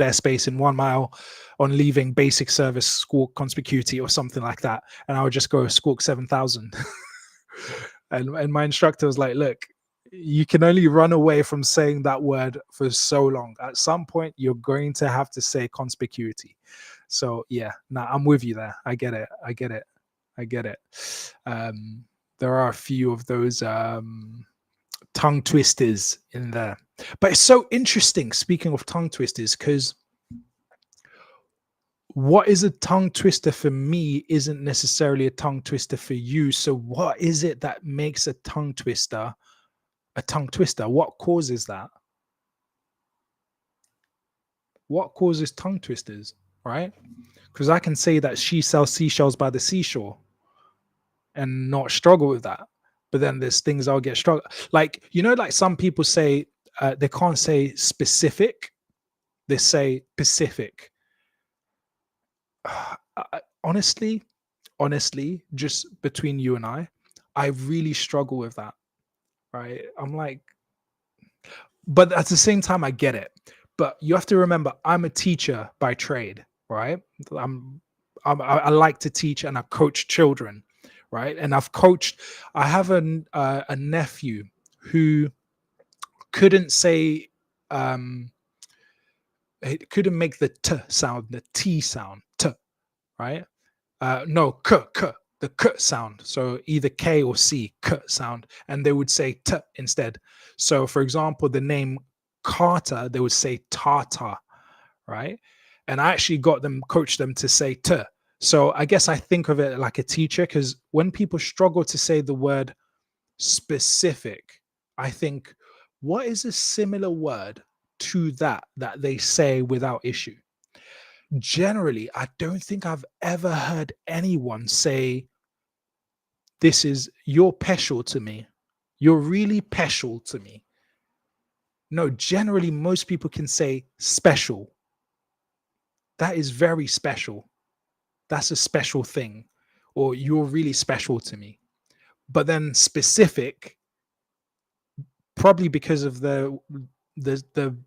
airspace in 1 mile, on leaving basic service squawk conspicuity or something like that. And I would just go squawk 7,000. and my instructor was like, look, you can only run away from saying that word for so long. At some point, you're going to have to say conspicuity. So yeah, I'm with you there. I get it. There are a few of those tongue twisters in there. But it's so interesting, speaking of tongue twisters, because what is a tongue twister for me isn't necessarily a tongue twister for you. So what is it that makes a tongue twister a tongue twister? What causes that? What causes tongue twisters, right? Because I can say that she sells seashells by the seashore and not struggle with that. But then there's things I'll get struggle. Like, you know, like some people say they can't say specific. They say Pacific. Honestly, just between you and I really struggle with that, right? I'm like, but at the same time, I get it. But you have to remember, I'm a teacher by trade, right? I like to teach and I coach children, right? And I have a nephew who couldn't say, he couldn't make the t sound, the t sound, t, right? No, k, the k sound. So either K or C, k sound. And they would say t instead. So for example, the name Carter, they would say Tata, right? And I actually coached them to say t. So I guess I think of it like a teacher, because when people struggle to say the word specific, I think, what is a similar word to that they say without issue? Generally, I don't think I've ever heard anyone say, you're special to me. You're really special to me. No, generally, most people can say special. That is very special. That's a special thing. Or you're really special to me. But then specific, probably because of the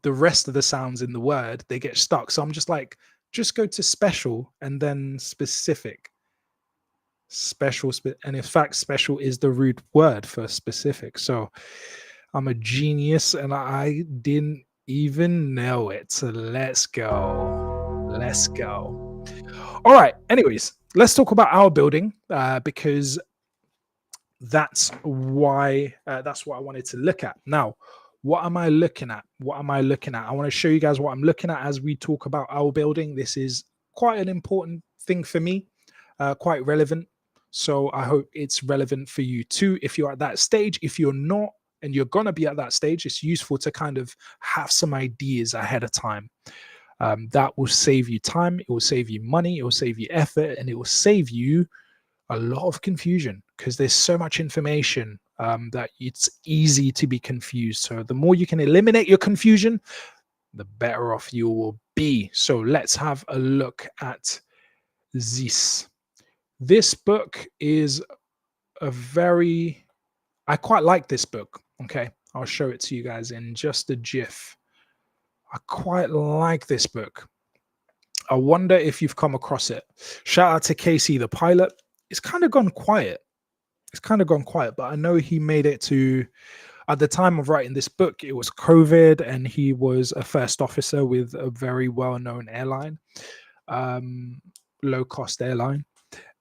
rest of the sounds in the word, they get stuck. So I'm just like, just go to special and then specific. Special, and in fact, special is the root word for specific. So I'm a genius and I didn't even know it. So let's go. All right. Anyways, let's talk about our building, because that's why that's what I wanted to look at. Now, what am I looking at? I want to show you guys what I'm looking at as we talk about our building. This is quite an important thing for me, quite relevant. So I hope it's relevant for you too. If you're at that stage, if you're not, and you're going to be at that stage, it's useful to kind of have some ideas ahead of time. That will save you time. It will save you money. It will save you effort, and it will save you a lot of confusion, because there's so much information that it's easy to be confused. So the more you can eliminate your confusion, the better off you will be. So let's have a look at this. This book is I quite like this book. Okay, I'll show it to you guys in just a jiff. I quite like this book. I wonder if you've come across it. Shout out to Casey, the pilot. It's kind of gone quiet. But I know he made it to, at the time of writing this book, it was COVID, and he was a first officer with a very well-known airline, low-cost airline.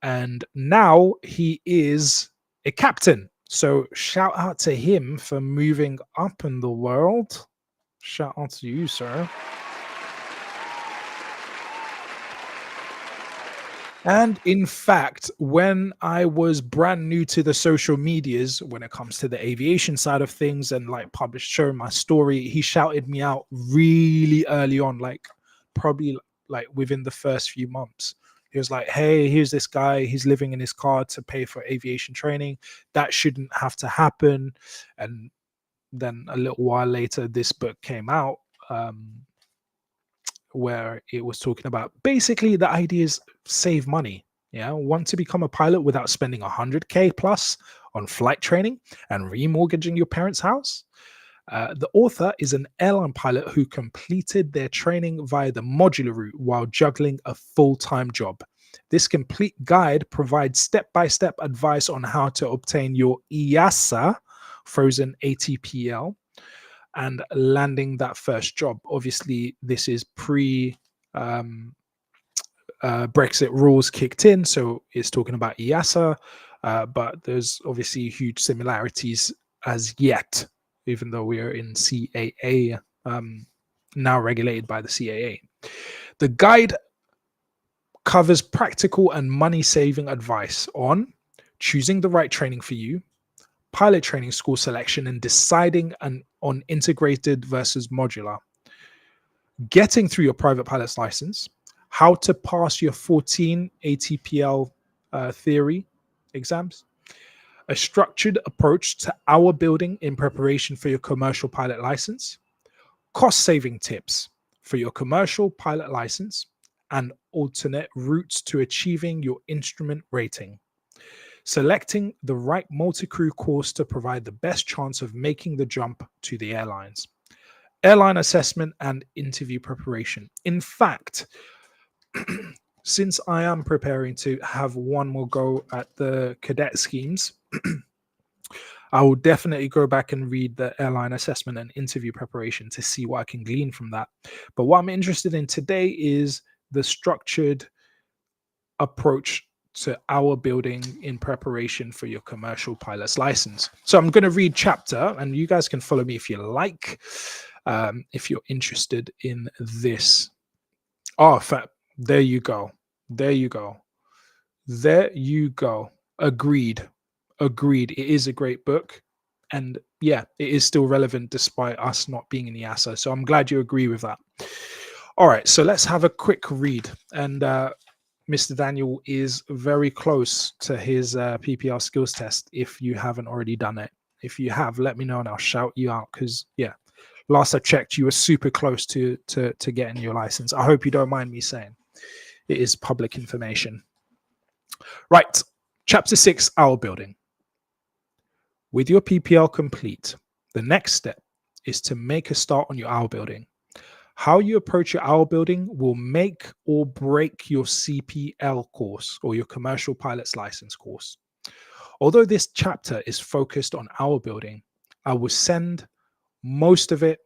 And now he is a captain. So shout out to him for moving up in the world. Shout out to you, sir. And in fact, when I was brand new to the social medias, when it comes to the aviation side of things, and like sharing my story, he shouted me out really early on, like probably like within the first few months. He was like, hey, here's this guy. He's living in his car to pay for aviation training. That shouldn't have to happen. And then a little while later, this book came out, where it was talking about basically the idea is save money. Yeah, want to become a pilot without spending 100K plus on flight training and remortgaging your parents' house? The author is an airline pilot who completed their training via the modular route while juggling a full-time job. This complete guide provides step-by-step advice on how to obtain your EASA, frozen ATPL, and landing that first job. Obviously, this is pre Brexit rules kicked in, so it's talking about EASA, but there's obviously huge similarities as yet, even though we are in CAA, now regulated by the CAA. The guide covers practical and money-saving advice on choosing the right training for you, pilot training school selection, and deciding on integrated versus modular, getting through your private pilot's license, how to pass your 14 ATPL theory exams, a structured approach to hour building in preparation for your commercial pilot license, cost-saving tips for your commercial pilot license, and alternate routes to achieving your instrument rating. Selecting the right multi-crew course to provide the best chance of making the jump to the airlines. Airline assessment and interview preparation. In fact, since I am preparing to have one more go at the cadet schemes, I will definitely go back and read the airline assessment and interview preparation to see what I can glean from that. But what I'm interested in today is the structured approach to hour building in preparation for your commercial pilot's license. So I'm going to read chapter, and you guys can follow me if you like, if you're interested in this. Oh, there you go. There you go. There you go. Agreed. Agreed. It is a great book. And yeah, it is still relevant despite us not being in the EASA. So I'm glad you agree with that. All right, so let's have a quick read. And Mr. Daniel is very close to his PPR skills test if you haven't already done it. If you have, let me know and I'll shout you out because, yeah, last I checked, you were super close to getting your license. I hope you don't mind me saying. It is public information. Right, Chapter 6, Hour Building. With your PPL complete, the next step is to make a start on your hour building. How you approach your hour building will make or break your CPL course or your commercial pilot's license course. Although this chapter is focused on hour building, I will spend most of it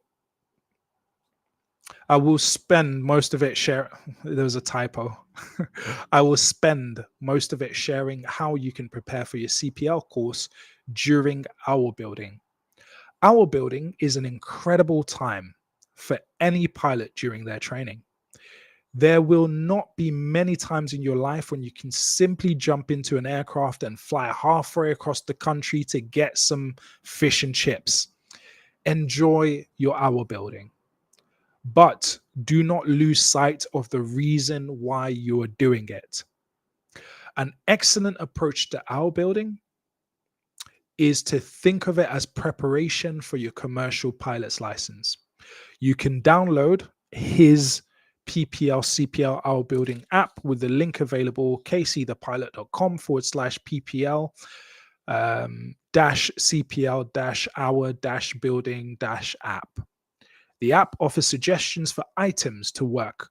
sharing. There was a typo. I will spend most of it sharing how you can prepare for your CPL course during hour building. Hour building is an incredible time for any pilot during their training. There will not be many times in your life when you can simply jump into an aircraft and fly halfway across the country to get some fish and chips. Enjoy your hour building, but do not lose sight of the reason why you are doing it. An excellent approach to hour building is to think of it as preparation for your commercial pilot's license. You can download his PPL CPL hour building app with the link available, kcthepilot.com/PPL CPL hour building app. The app offers suggestions for items to work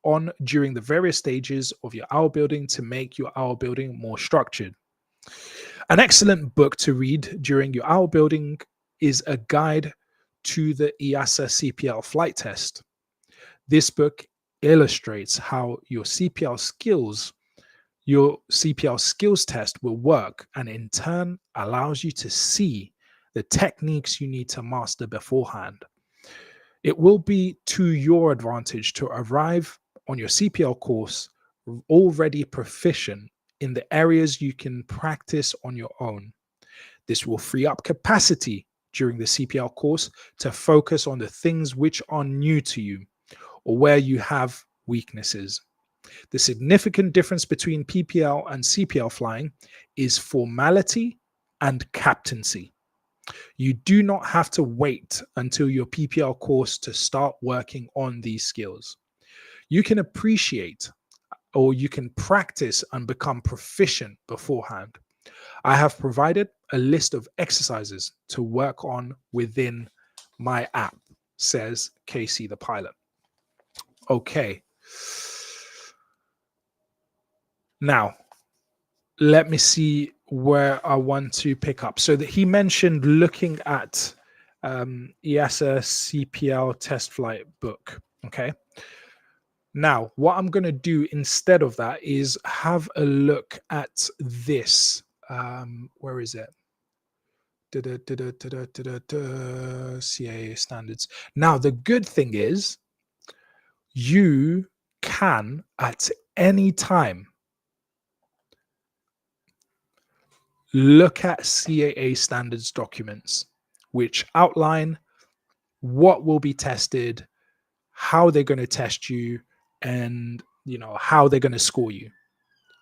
on during the various stages of your hour building to make your hour building more structured. An excellent book to read during your hour building is a guide to the EASA CPL flight test. This book illustrates how your CPL skills test will work, and in turn allows you to see the techniques you need to master beforehand. It will be to your advantage to arrive on your CPL course already proficient in the areas you can practice on your own. This will free up capacity during the CPL course to focus on the things which are new to you or where you have weaknesses. The significant difference between PPL and CPL flying is formality and captaincy. You do not have to wait until your PPL course to start working on these skills. You can appreciate or you can practice and become proficient beforehand. I have provided a list of exercises to work on within my app, says Casey the pilot. Okay. Now, let me see where I want to pick up. So that he mentioned looking at EASA CPL test flight book. Okay. Now, what I'm going to do instead of that is have a look at this. Where is it? CAA standards. Now, the good thing is you can at any time look at CAA standards documents, which outline what will be tested, how they're going to test you, and how they're going to score you.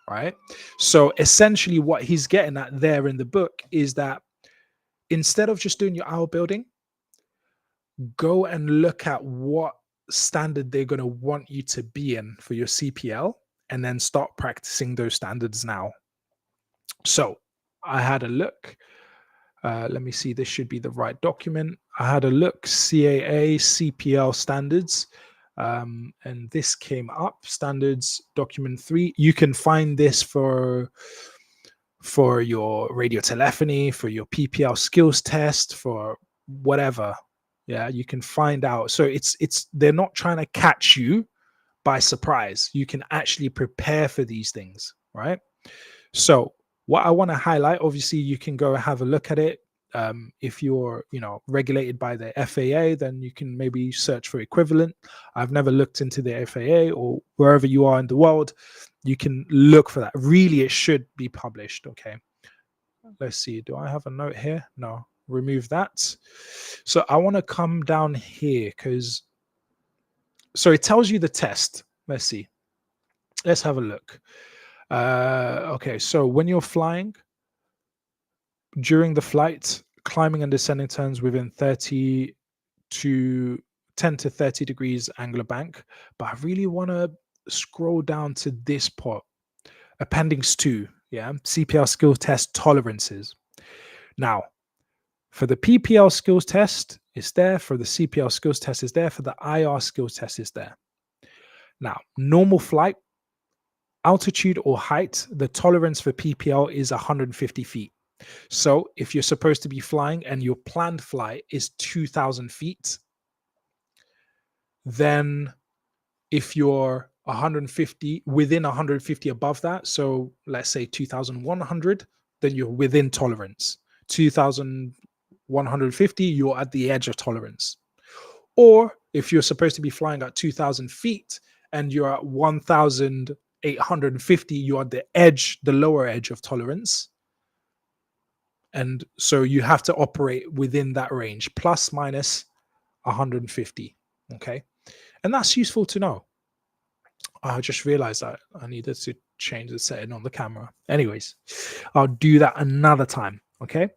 Right. So essentially what he's getting at there in the book is that instead of just doing your hour building, go and look at what standard they're going to want you to be in for your CPL, and then start practicing those standards now. So I had a look. Let me see. This should be the right document. I had a look. CAA CPL standards. And this came up. Standards document 3. You can find this for your radio telephony, for your PPL skills test, for whatever. Yeah, you can find out. So they're not trying to catch you by surprise. You can actually prepare for these things, right? So what I want to highlight, obviously, you can go have a look at it. If you're, regulated by the FAA, then you can maybe search for equivalent. I've never looked into the FAA, or wherever you are in the world, you can look for that. Really, it should be published. Okay. Let's see. Do I have a note here? No. Remove that. So I want to come down here so it tells you the test. Let's see. Let's have a look. Okay. So when you're flying, during the flight, climbing and descending turns within 10 to 30 degrees angular bank. But I really want to scroll down to this part. Appendix 2, CPL skills test tolerances. Now, for the PPL skills test, it's there. For the CPL skills test, is there. For the IR skills test, is there. Now, normal flight, altitude or height, the tolerance for PPL is 150 feet. So if you're supposed to be flying and your planned flight is 2,000 feet, then if you're within 150 above that, so let's say 2,100, then you're within tolerance. 2,150, you're at the edge of tolerance. Or if you're supposed to be flying at 2,000 feet and you're at 1,850, you're at the lower edge of tolerance. And so you have to operate within that range, plus minus 150. Okay. And that's useful to know. I just realized that I needed to change the setting on the camera. Anyways, I'll do that another time. Okay.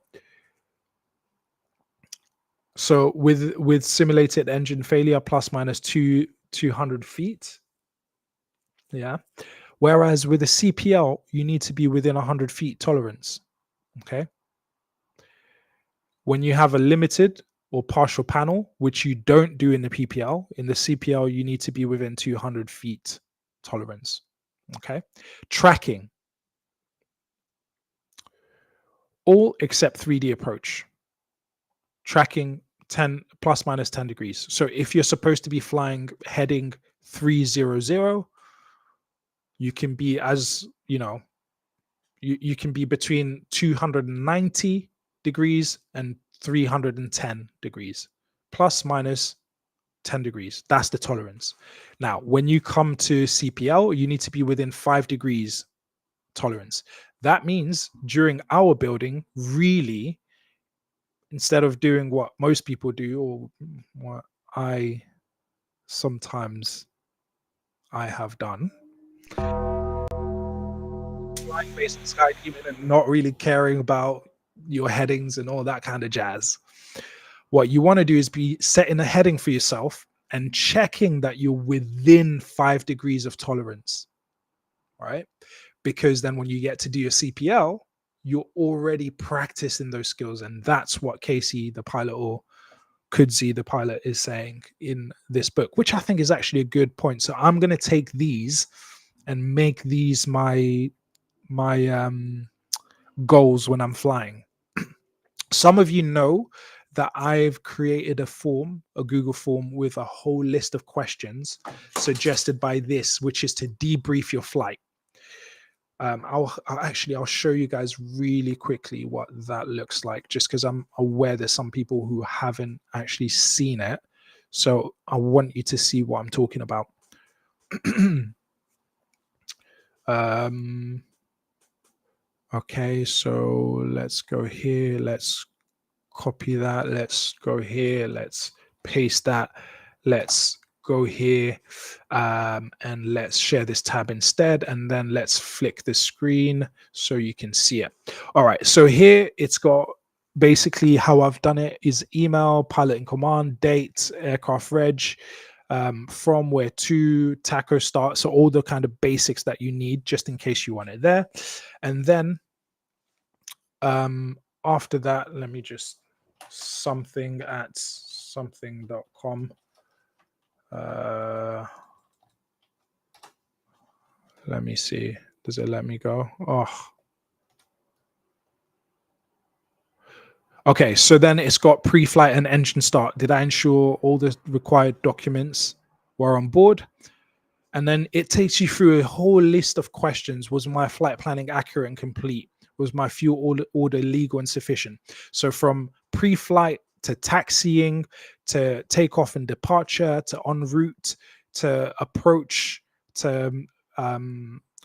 So with simulated engine failure, plus minus 200 feet. Yeah. Whereas with a CPL, you need to be within 100 feet tolerance. Okay. When you have a limited or partial panel, which you don't do in the PPL, in the CPL, you need to be within 200 feet tolerance. Okay. Tracking. All except 3D approach. Tracking 10 plus minus 10 degrees. So if you're supposed to be flying heading 300, you can be you can be between 290 degrees and 310 degrees, plus minus 10 degrees. That's the tolerance. Now, when you come to CPL, you need to be within 5 degrees tolerance. That means during our building, really, instead of doing what most people do, or what I have done, flying based on sky demon and not really caring about your headings and all that kind of jazz. What you want to do is be setting a heading for yourself and checking that you're within 5 degrees of tolerance. right? Because then when you get to do your CPL, you're already practicing those skills. And that's what Casey, the pilot, or Kudzi, the pilot, is saying in this book, which I think is actually a good point. So I'm going to take these and make these my goals when I'm flying. Some of you know that I've created a form, a Google form with a whole list of questions suggested by this, which is to debrief your flight. I'll show you guys really quickly what that looks like, just because I'm aware there's some people who haven't actually seen it. So I want you to see what I'm talking about. Okay, so let's go here. Let's copy that. Let's go here. Let's paste that. Let's go here, and let's share this tab instead. And then let's flick the screen so you can see it. All right, so here it's got basically how I've done it is email, pilot in command, date, aircraft reg, from where to, taco start. So all the kind of basics that you need just in case you want it there. And then after that, let me just something at something.com. Let me see. Does it let me go? Oh. Okay, so then it's got pre-flight and engine start. Did I ensure all the required documents were on board? And then it takes you through a whole list of questions. Was my flight planning accurate and complete? Was my fuel order legal and sufficient? So from pre-flight to taxiing, to takeoff and departure, to en route, to approach, to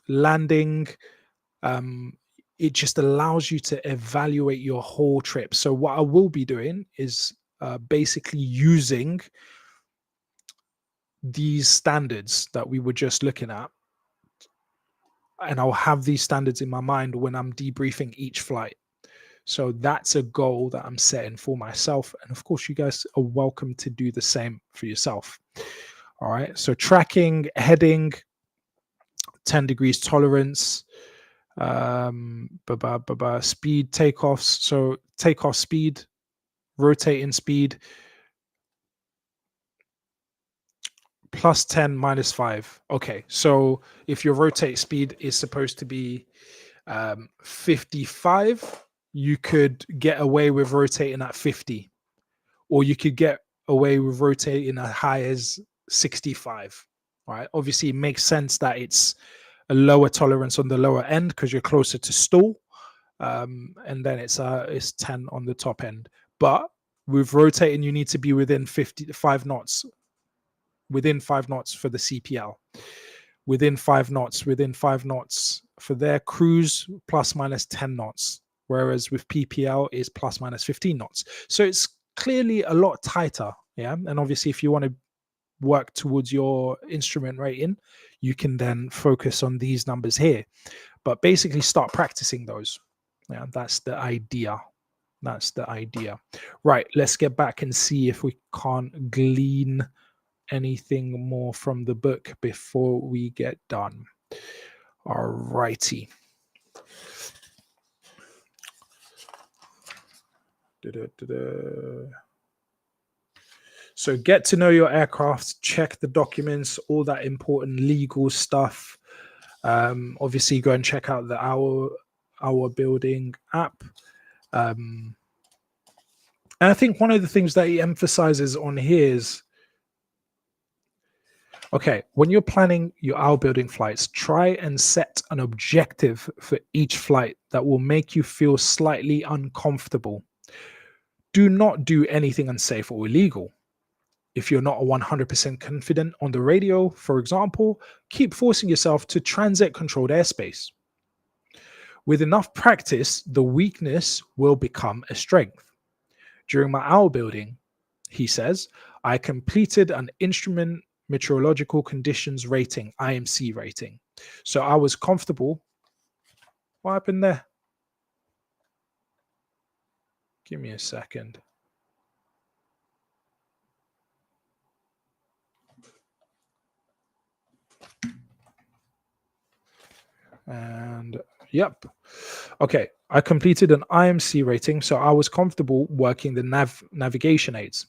landing, it just allows you to evaluate your whole trip. So what I will be doing is basically using these standards that we were just looking at, and I'll have these standards in my mind when I'm debriefing each flight. So that's a goal that I'm setting for myself. And of course, you guys are welcome to do the same for yourself. All right. So tracking, heading, 10 degrees tolerance, speed takeoffs. So takeoff speed, rotating speed, +10, -5. Okay. So if your rotate speed is supposed to be 55, you could get away with rotating at 50, or you could get away with rotating as high as 65. Right? Obviously, it makes sense that it's a lower tolerance on the lower end because you're closer to stall, and then it's 10 on the top end. But with rotating, you need to be within 5 knots. Within 5 knots for the CPL. Within 5 knots for their cruise, ±10 knots, whereas with PPL is ±15 knots. So it's clearly a lot tighter. Yeah. And obviously, if you want to work towards your instrument rating, you can then focus on these numbers here. But basically start practicing those. Yeah, that's the idea. That's the idea. Right, let's get back and see if we can't glean anything more from the book before we get done. All righty. So get to know your aircraft, check the documents, all that important legal stuff. Obviously, go and check out the Our Building app. And I think one of the things that he emphasizes on here is, okay, when you're planning your Our Building flights, try and set an objective for each flight that will make you feel slightly uncomfortable. Do not do anything unsafe or illegal. If you're not 100% confident on the radio, for example, keep forcing yourself to transit controlled airspace. With enough practice, the weakness will become a strength. During my Our Building, he says, I completed an instrument meteorological conditions rating, IMC rating. So I was comfortable. What happened there? Give me a second. And yep. Okay, I completed an IMC rating, so I was comfortable working the navigation aids.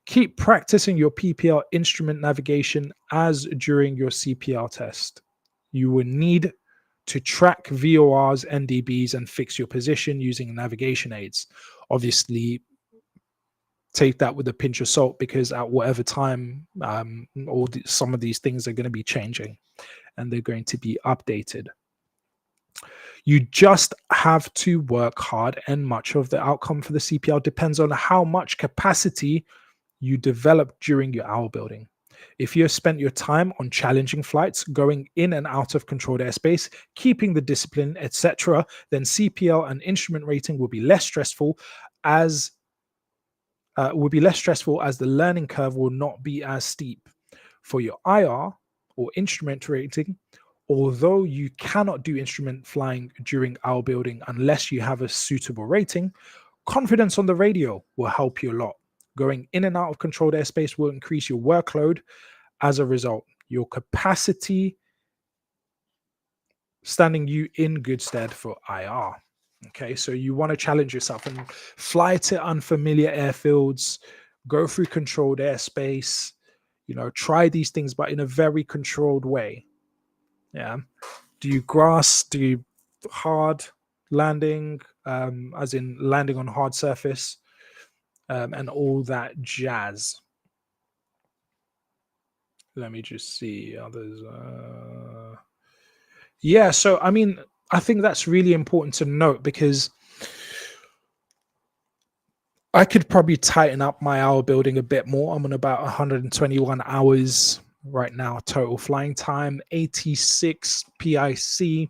Keep practicing your PPL instrument navigation as during your CPL test. You will need to track VORs, NDBs, and fix your position using navigation aids. Obviously, take that with a pinch of salt, because at whatever time, some of these things are going to be changing and they're going to be updated. You just have to work hard, and much of the outcome for the CPL depends on how much capacity you develop during your hour building. If you have spent your time on challenging flights, going in and out of controlled airspace, keeping the discipline, etc., then CPL and instrument rating will be less stressful as the learning curve will not be as steep. For your IR or instrument rating, although you cannot do instrument flying during hour building unless you have a suitable rating, confidence on the radio will help you a lot. Going in and out of controlled airspace will increase your workload. As a result, your capacity standing you in good stead for IR. Okay, so you want to challenge yourself and fly to unfamiliar airfields, go through controlled airspace, try these things, but in a very controlled way. Yeah. Do you grass? Do you hard landing, as in landing on hard surface, and all that jazz? Let me just see others. Yeah, so I mean, I think that's really important to note, because I could probably tighten up my hour building a bit more. I'm on about 121 hours right now, total flying time, 86 PIC.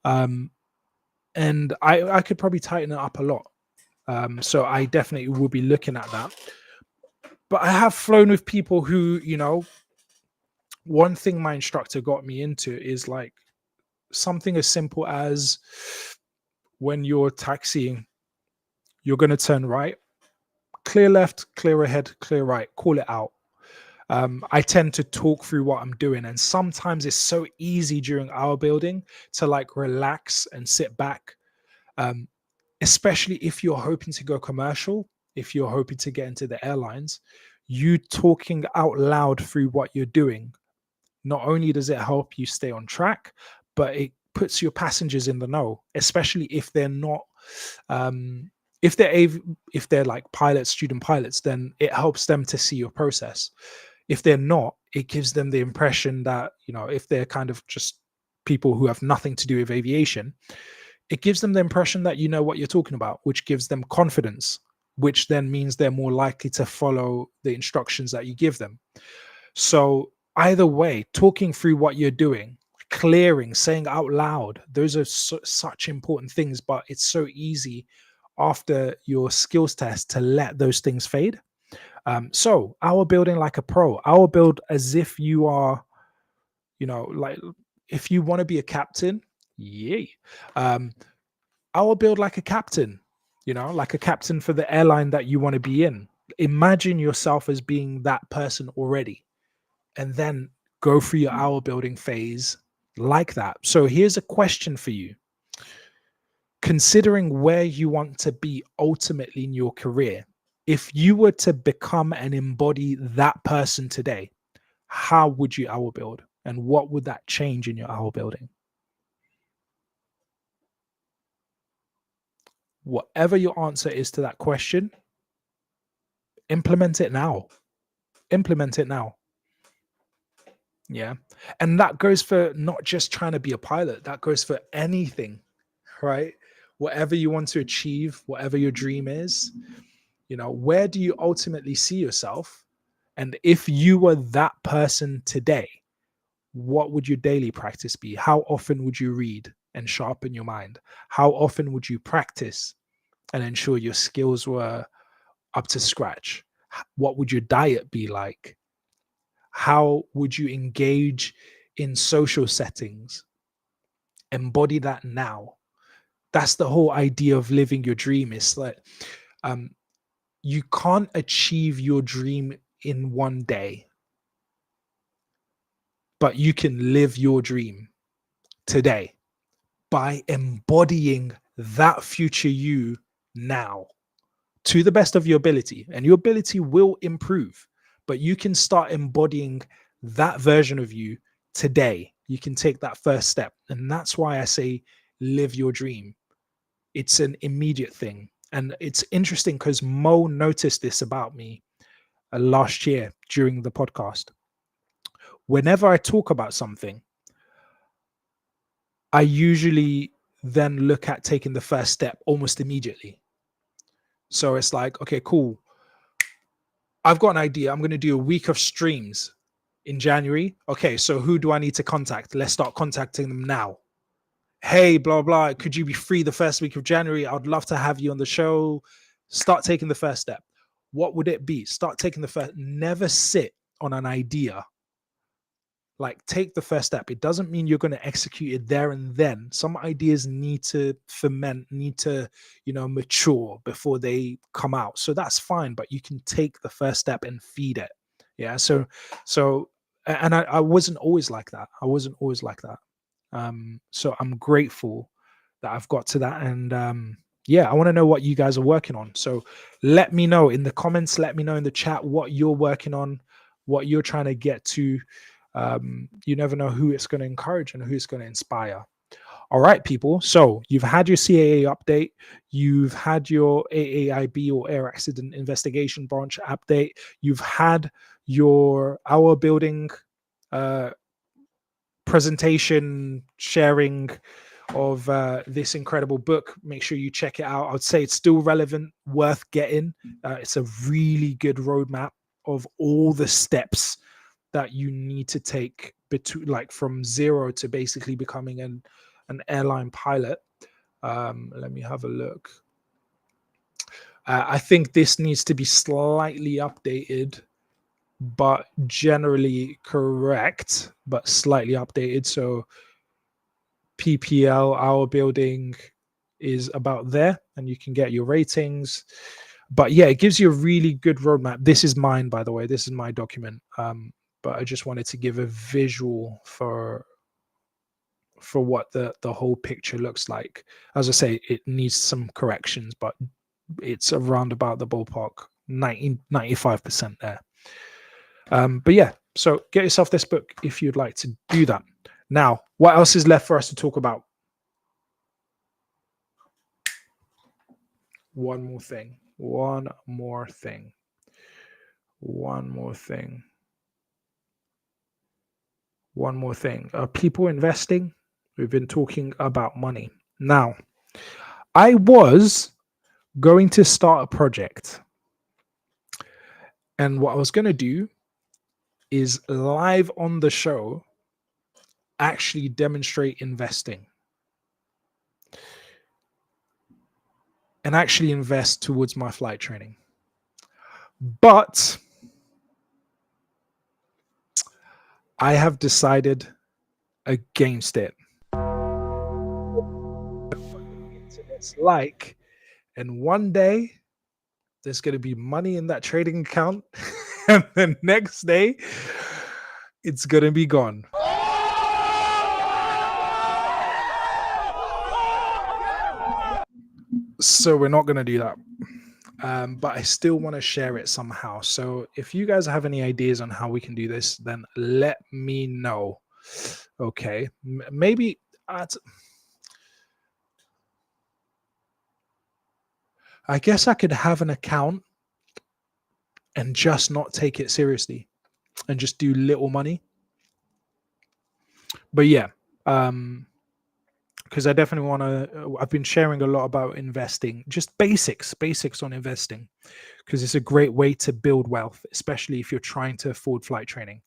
And I could probably tighten it up a lot. So I definitely will be looking at that. But I have flown with people who, one thing my instructor got me into is like something as simple as, when you're taxiing, you're going to turn right, clear left, clear ahead, clear right, call it out. I tend to talk through what I'm doing, and sometimes it's so easy during hour building to like relax and sit back, especially if you're hoping to go commercial, if you're hoping to get into the airlines. You talking out loud through what you're doing, not only does it help you stay on track, but it puts your passengers in the know, especially if they're not if they're like pilots, student pilots, then it helps them to see your process. If they're not, it gives them the impression that, if they're kind of just people who have nothing to do with aviation, it gives them the impression that you know what you're talking about, which gives them confidence, which then means they're more likely to follow the instructions that you give them. So either way, talking through what you're doing, clearing, saying out loud, those are such important things, but it's so easy after your skills test to let those things fade. So hour building like a pro, hour build as if you are, like if you want to be a captain, yay. Hour build like a captain, like a captain for the airline that you want to be in. Imagine yourself as being that person already, and then go through your hour building phase like that. So here's a question for you. Considering where you want to be ultimately in your career, if you were to become and embody that person today, how would you hour build? And what would that change in your hour building? Whatever your answer is to that question, implement it now. Implement it now. Yeah. And that goes for not just trying to be a pilot, that goes for anything, right? Whatever you want to achieve, whatever your dream is, where do you ultimately see yourself? And if you were that person today, what would your daily practice be? How often would you read and sharpen your mind? How often would you practice and ensure your skills were up to scratch? What would your diet be like? How would you engage in social settings? Embody that now. That's the whole idea of living your dream. Is like you can't achieve your dream in one day, but you can live your dream today. by embodying that future you now to the best of your ability. And your ability will improve, but you can start embodying that version of you today. You can take that first step. And that's why I say live your dream. It's an immediate thing. And it's interesting because Mo noticed this about me last year during the podcast. Whenever I talk about something, I usually then look at taking the first step almost immediately. So it's like, okay, cool. I've got an idea. I'm going to do a week of streams in January. Okay, so who do I need to contact? Let's start contacting them now. Hey, blah, blah. Could you be free the first week of January? I'd love to have you on the show. Start taking the first step. What would it be? Start taking the first. Never sit on an idea. Like, take the first step. It doesn't mean you're going to execute it there and then. Some ideas need to ferment, need to, mature before they come out. So that's fine, but you can take the first step and feed it. Yeah. So, and I wasn't always like that. So I'm grateful that I've got to that. And I want to know what you guys are working on. So let me know in the comments, let me know in the chat what you're working on, what you're trying to get to. You never know who it's going to encourage and who it's going to inspire. All right, people. So you've had your CAA update. You've had your AAIB or Air Accident Investigation Branch update. You've had your Our Building presentation sharing of this incredible book. Make sure you check it out. I would say it's still relevant, worth getting. It's a really good roadmap of all the steps that you need to take from zero to basically becoming an airline pilot. Let me have a look. I think this needs to be slightly updated, but generally correct, but slightly updated. So PPL, Our Building, is about there, and you can get your ratings. But yeah, it gives you a really good roadmap. This is mine, by the way. This is my document. But I just wanted to give a visual for what the whole picture looks like. As I say, it needs some corrections, but it's around about the ballpark, 95% there. But yeah, so get yourself this book if you'd like to do that. Now, what else is left for us to talk about? One more thing. Are people investing? We've been talking about money. Now, I was going to start a project. And what I was going to do is live on the show, actually demonstrate investing. And actually invest towards my flight training. But I have decided against it. It's like, and one day there's going to be money in that trading account, and the next day it's going to be gone. So we're not going to do that. But I still want to share it somehow. So if you guys have any ideas on how we can do this, then let me know. Okay. Maybe I guess I could have an account and just not take it seriously and just do little money. But yeah, because I definitely want to, I've been sharing a lot about investing, just basics on investing, because it's a great way to build wealth, especially if you're trying to afford flight training.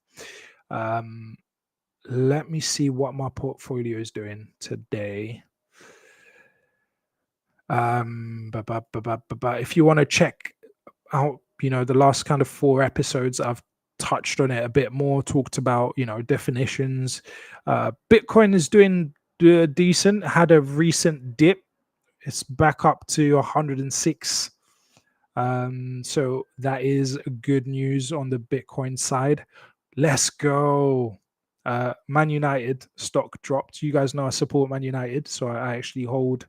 Let me see what my portfolio is doing today. But if you want to check out, the last kind of 4 episodes, I've touched on it a bit more, talked about, definitions. Bitcoin is doing decent, had a recent dip. It's back up to 106. So that is good news on the Bitcoin side. Let's go. Man United stock dropped. You guys know I support Man United, so I actually hold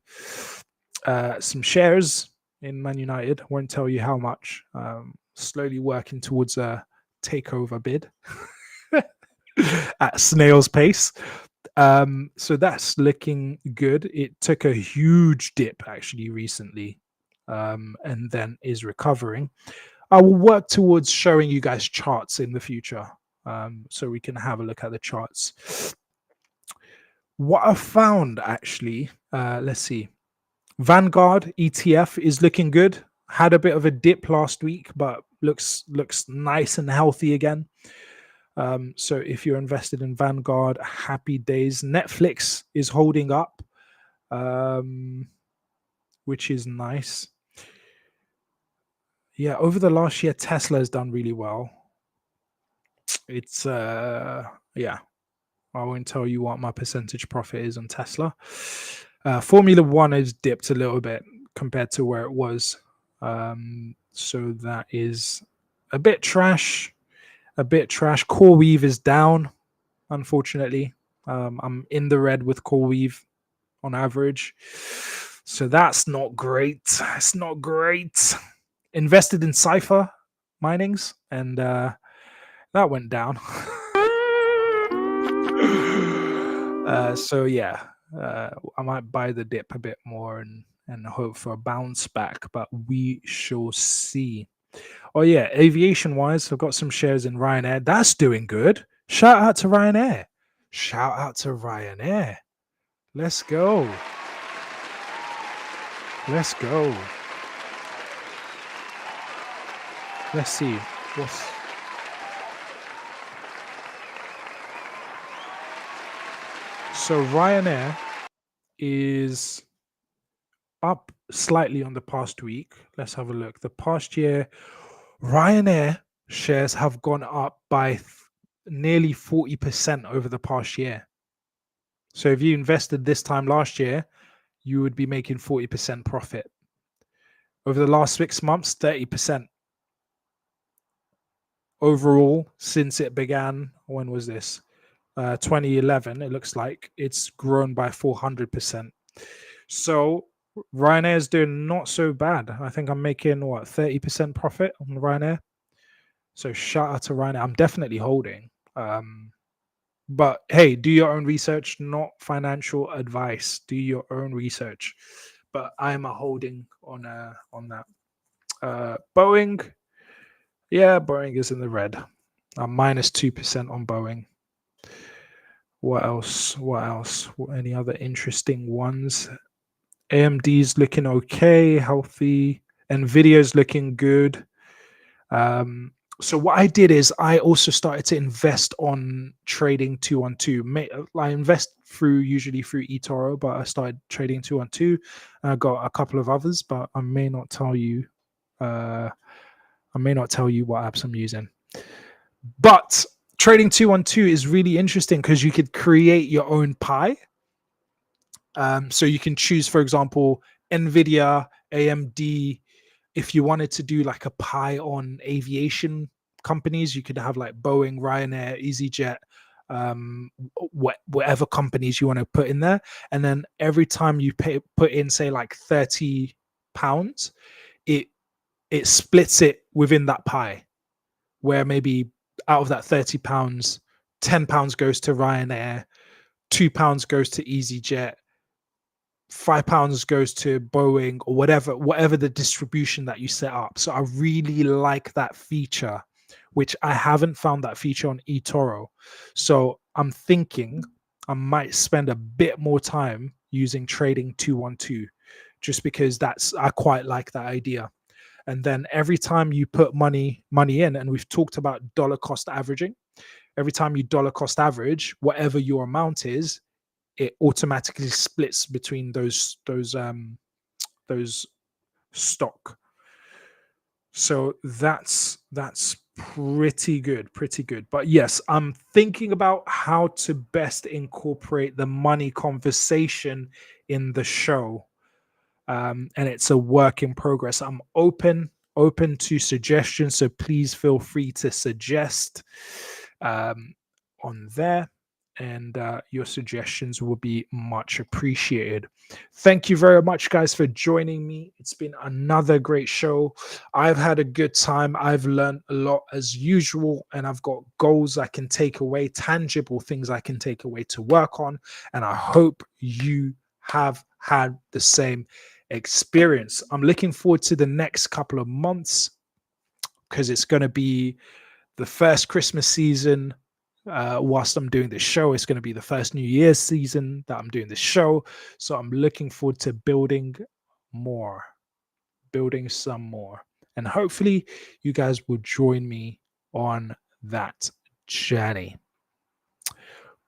some shares in Man United. Won't tell you how much. Slowly working towards a takeover bid at snail's pace. So that's looking good. It took a huge dip actually recently, and then is recovering. I will work towards showing you guys charts in the future, so we can have a look at the charts. What I found actually, let's see. Vanguard ETF is looking good. Had a bit of a dip last week, but looks nice and healthy again. So if you're invested in Vanguard, happy days. Netflix is holding up, which is nice. Yeah, over the last year, Tesla has done really well. It's yeah, I won't tell you what my percentage profit is on Tesla. Formula One has dipped a little bit compared to where it was. So that is a bit trash. Core Weave is down, unfortunately. I'm in the red with Core Weave on average. So that's not great. It's not great. Invested in Cypher minings, and that went down. So yeah, I might buy the dip a bit more and hope for a bounce back, but we shall see. Oh yeah, aviation wise, I've got some shares in Ryanair. That's doing good. Shout out to Ryanair. Shout out to Ryanair. Let's go. Let's go. Let's see. So Ryanair is up slightly on the past week. Let's have a look. The past year, Ryanair shares have gone up by nearly 40% over the past year. So if you invested this time last year, you would be making 40% profit. Over the last 6 months, 30%. Overall, since it began, when was this? 2011, it looks like it's grown by 400%. So Ryanair is doing not so bad. I think I'm making 30% profit on Ryanair. So shout out to Ryanair. I'm definitely holding. But hey, do your own research, not financial advice. Do your own research. But I'm a holding on that. Boeing. Yeah, Boeing is in the red. I'm minus 2% on Boeing. What else? Any other interesting ones? AMD's looking okay, healthy. Nvidia's looking good. So what I did is I also started to invest on trading 212. I invest usually through eToro, but I started trading 212. I got a couple of others, but I may not tell you. What apps I'm using. But trading 212 is really interesting because you could create your own pie. So you can choose, for example, NVIDIA, AMD. If you wanted to do like a pie on aviation companies, you could have like Boeing, Ryanair, EasyJet, whatever companies you want to put in there. And then every time you put in, say, like £30, it splits it within that pie, where maybe out of that £30, £10 goes to Ryanair, £2 goes to EasyJet, £5 goes to Boeing, or whatever the distribution that you set up. So I really like that feature, which I haven't found that feature on eToro. So I'm thinking I might spend a bit more time using trading 212, just because I quite like that idea. And then every time you put money in, and we've talked about dollar cost averaging, every time you dollar cost average, whatever your amount is, it automatically splits between those stock. So that's pretty good. But yes, I'm thinking about how to best incorporate the money conversation in the show. And it's a work in progress. I'm open to suggestions, so please feel free to suggest on there. and your suggestions will be much appreciated. Thank you very much, guys, for joining me. It's been another great show. I've had a good time. I've learned a lot as usual, and I've got goals I can take away, tangible things I can take away to work on. And I hope you have had the same experience. I'm looking forward to the next couple of months because it's going to be the first Christmas season whilst I'm doing this show. It's going to be the first New Year's season that I'm doing this show. So I'm looking forward to building some more. And hopefully you guys will join me on that journey.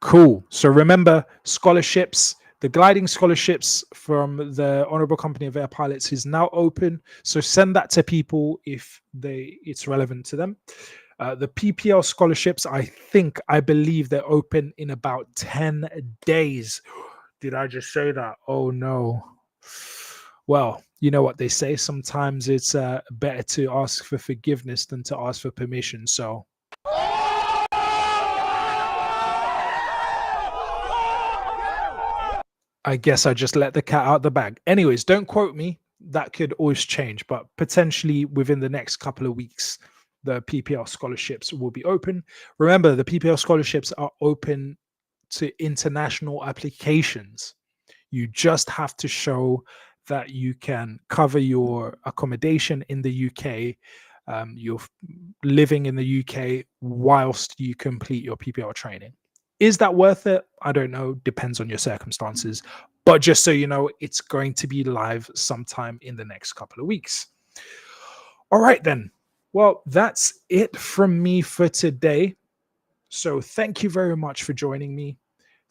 Cool. So remember, scholarships, the gliding scholarships from the Honorable Company of Air Pilots is now open. So send that to people if it's relevant to them. The PPL scholarships, I believe they're open in about 10 days. Did I just say that? Oh no. Well, you know what they say. Sometimes it's better to ask for forgiveness than to ask for permission. So I guess I just let the cat out the bag. Anyways, don't quote me. That could always change, but potentially within the next couple of weeks, the PPL scholarships will be open. Remember, the PPL scholarships are open to international applications. You just have to show that you can cover your accommodation in the UK, you're living in the UK whilst you complete your PPL training. Is that worth it? I don't know. Depends on your circumstances. But just so you know, it's going to be live sometime in the next couple of weeks. All right, then. Well, that's it from me for today. So thank you very much for joining me.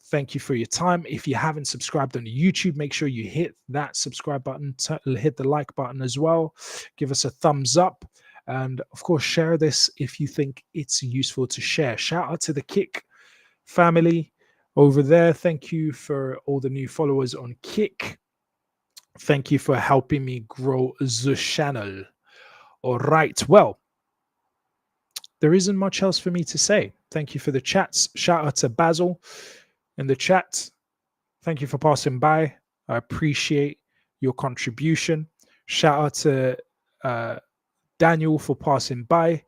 Thank you for your time. If you haven't subscribed on YouTube, make sure you hit that subscribe button, hit the like button as well. Give us a thumbs up. And of course, share this if you think it's useful to share. Shout out to the Kick family over there. Thank you for all the new followers on Kick. Thank you for helping me grow the channel. All right. Well, there isn't much else for me to say. Thank you for the chats. Shout out to Basil in the chat. Thank you for passing by. I appreciate your contribution. Shout out to Daniel for passing by.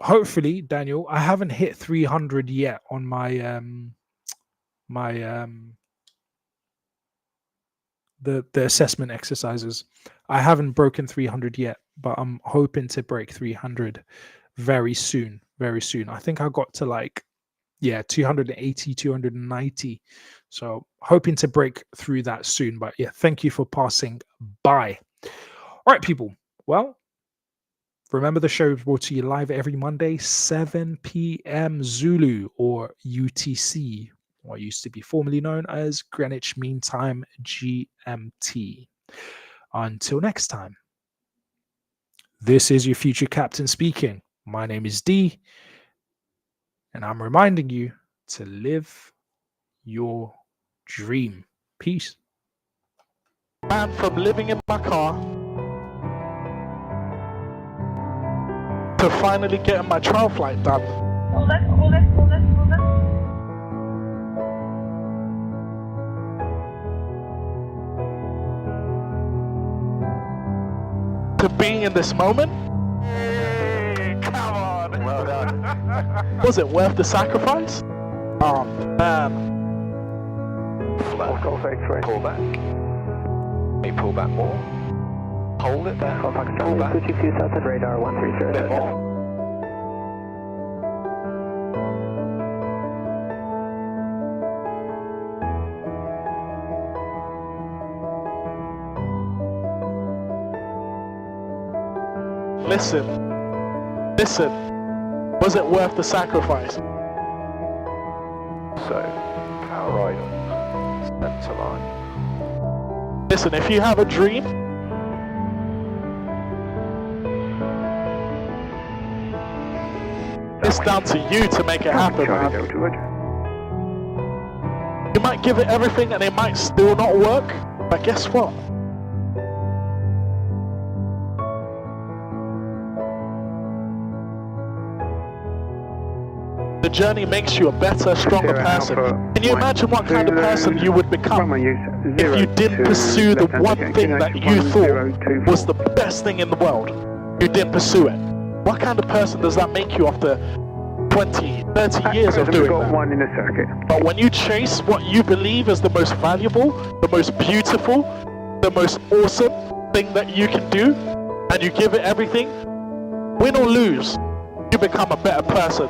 Hopefully, Daniel, I haven't hit 300 yet on my the assessment exercises. I haven't broken 300 yet, but I'm hoping to break 300 very soon. Very soon. I think I got to 280, 290. So hoping to break through that soon. But yeah, thank you for passing by. All right, people. Well, remember the show is brought to you live every Monday, 7 p.m. Zulu or UTC, what used to be formerly known as Greenwich Mean Time GMT. Until next time, this is your future captain speaking. My name is Dee, and I'm reminding you to live your dream. Peace. Man, from living in my car to finally getting my trial flight done. To being in this moment. Hey, come on. Well done. Was it worth the sacrifice? Oh man. Golf X-ray. Pull back. May pull back more. Hold it there. Pull back. Switching to Southern radar 130. Bit more. Listen. Was it worth the sacrifice? So, power right on. Center line. Listen, if you have a dream, it's down to you to make it happen, man. You might give it everything and it might still not work, but guess what? The journey makes you a better, stronger person. Can you imagine what kind of person you would become if you didn't pursue the one thing that you thought was the best thing in the world? You didn't pursue it. What kind of person does that make you after 20, 30 years of doing that? But when you chase what you believe is the most valuable, the most beautiful, the most awesome thing that you can do, and you give it everything, win or lose, you become a better person.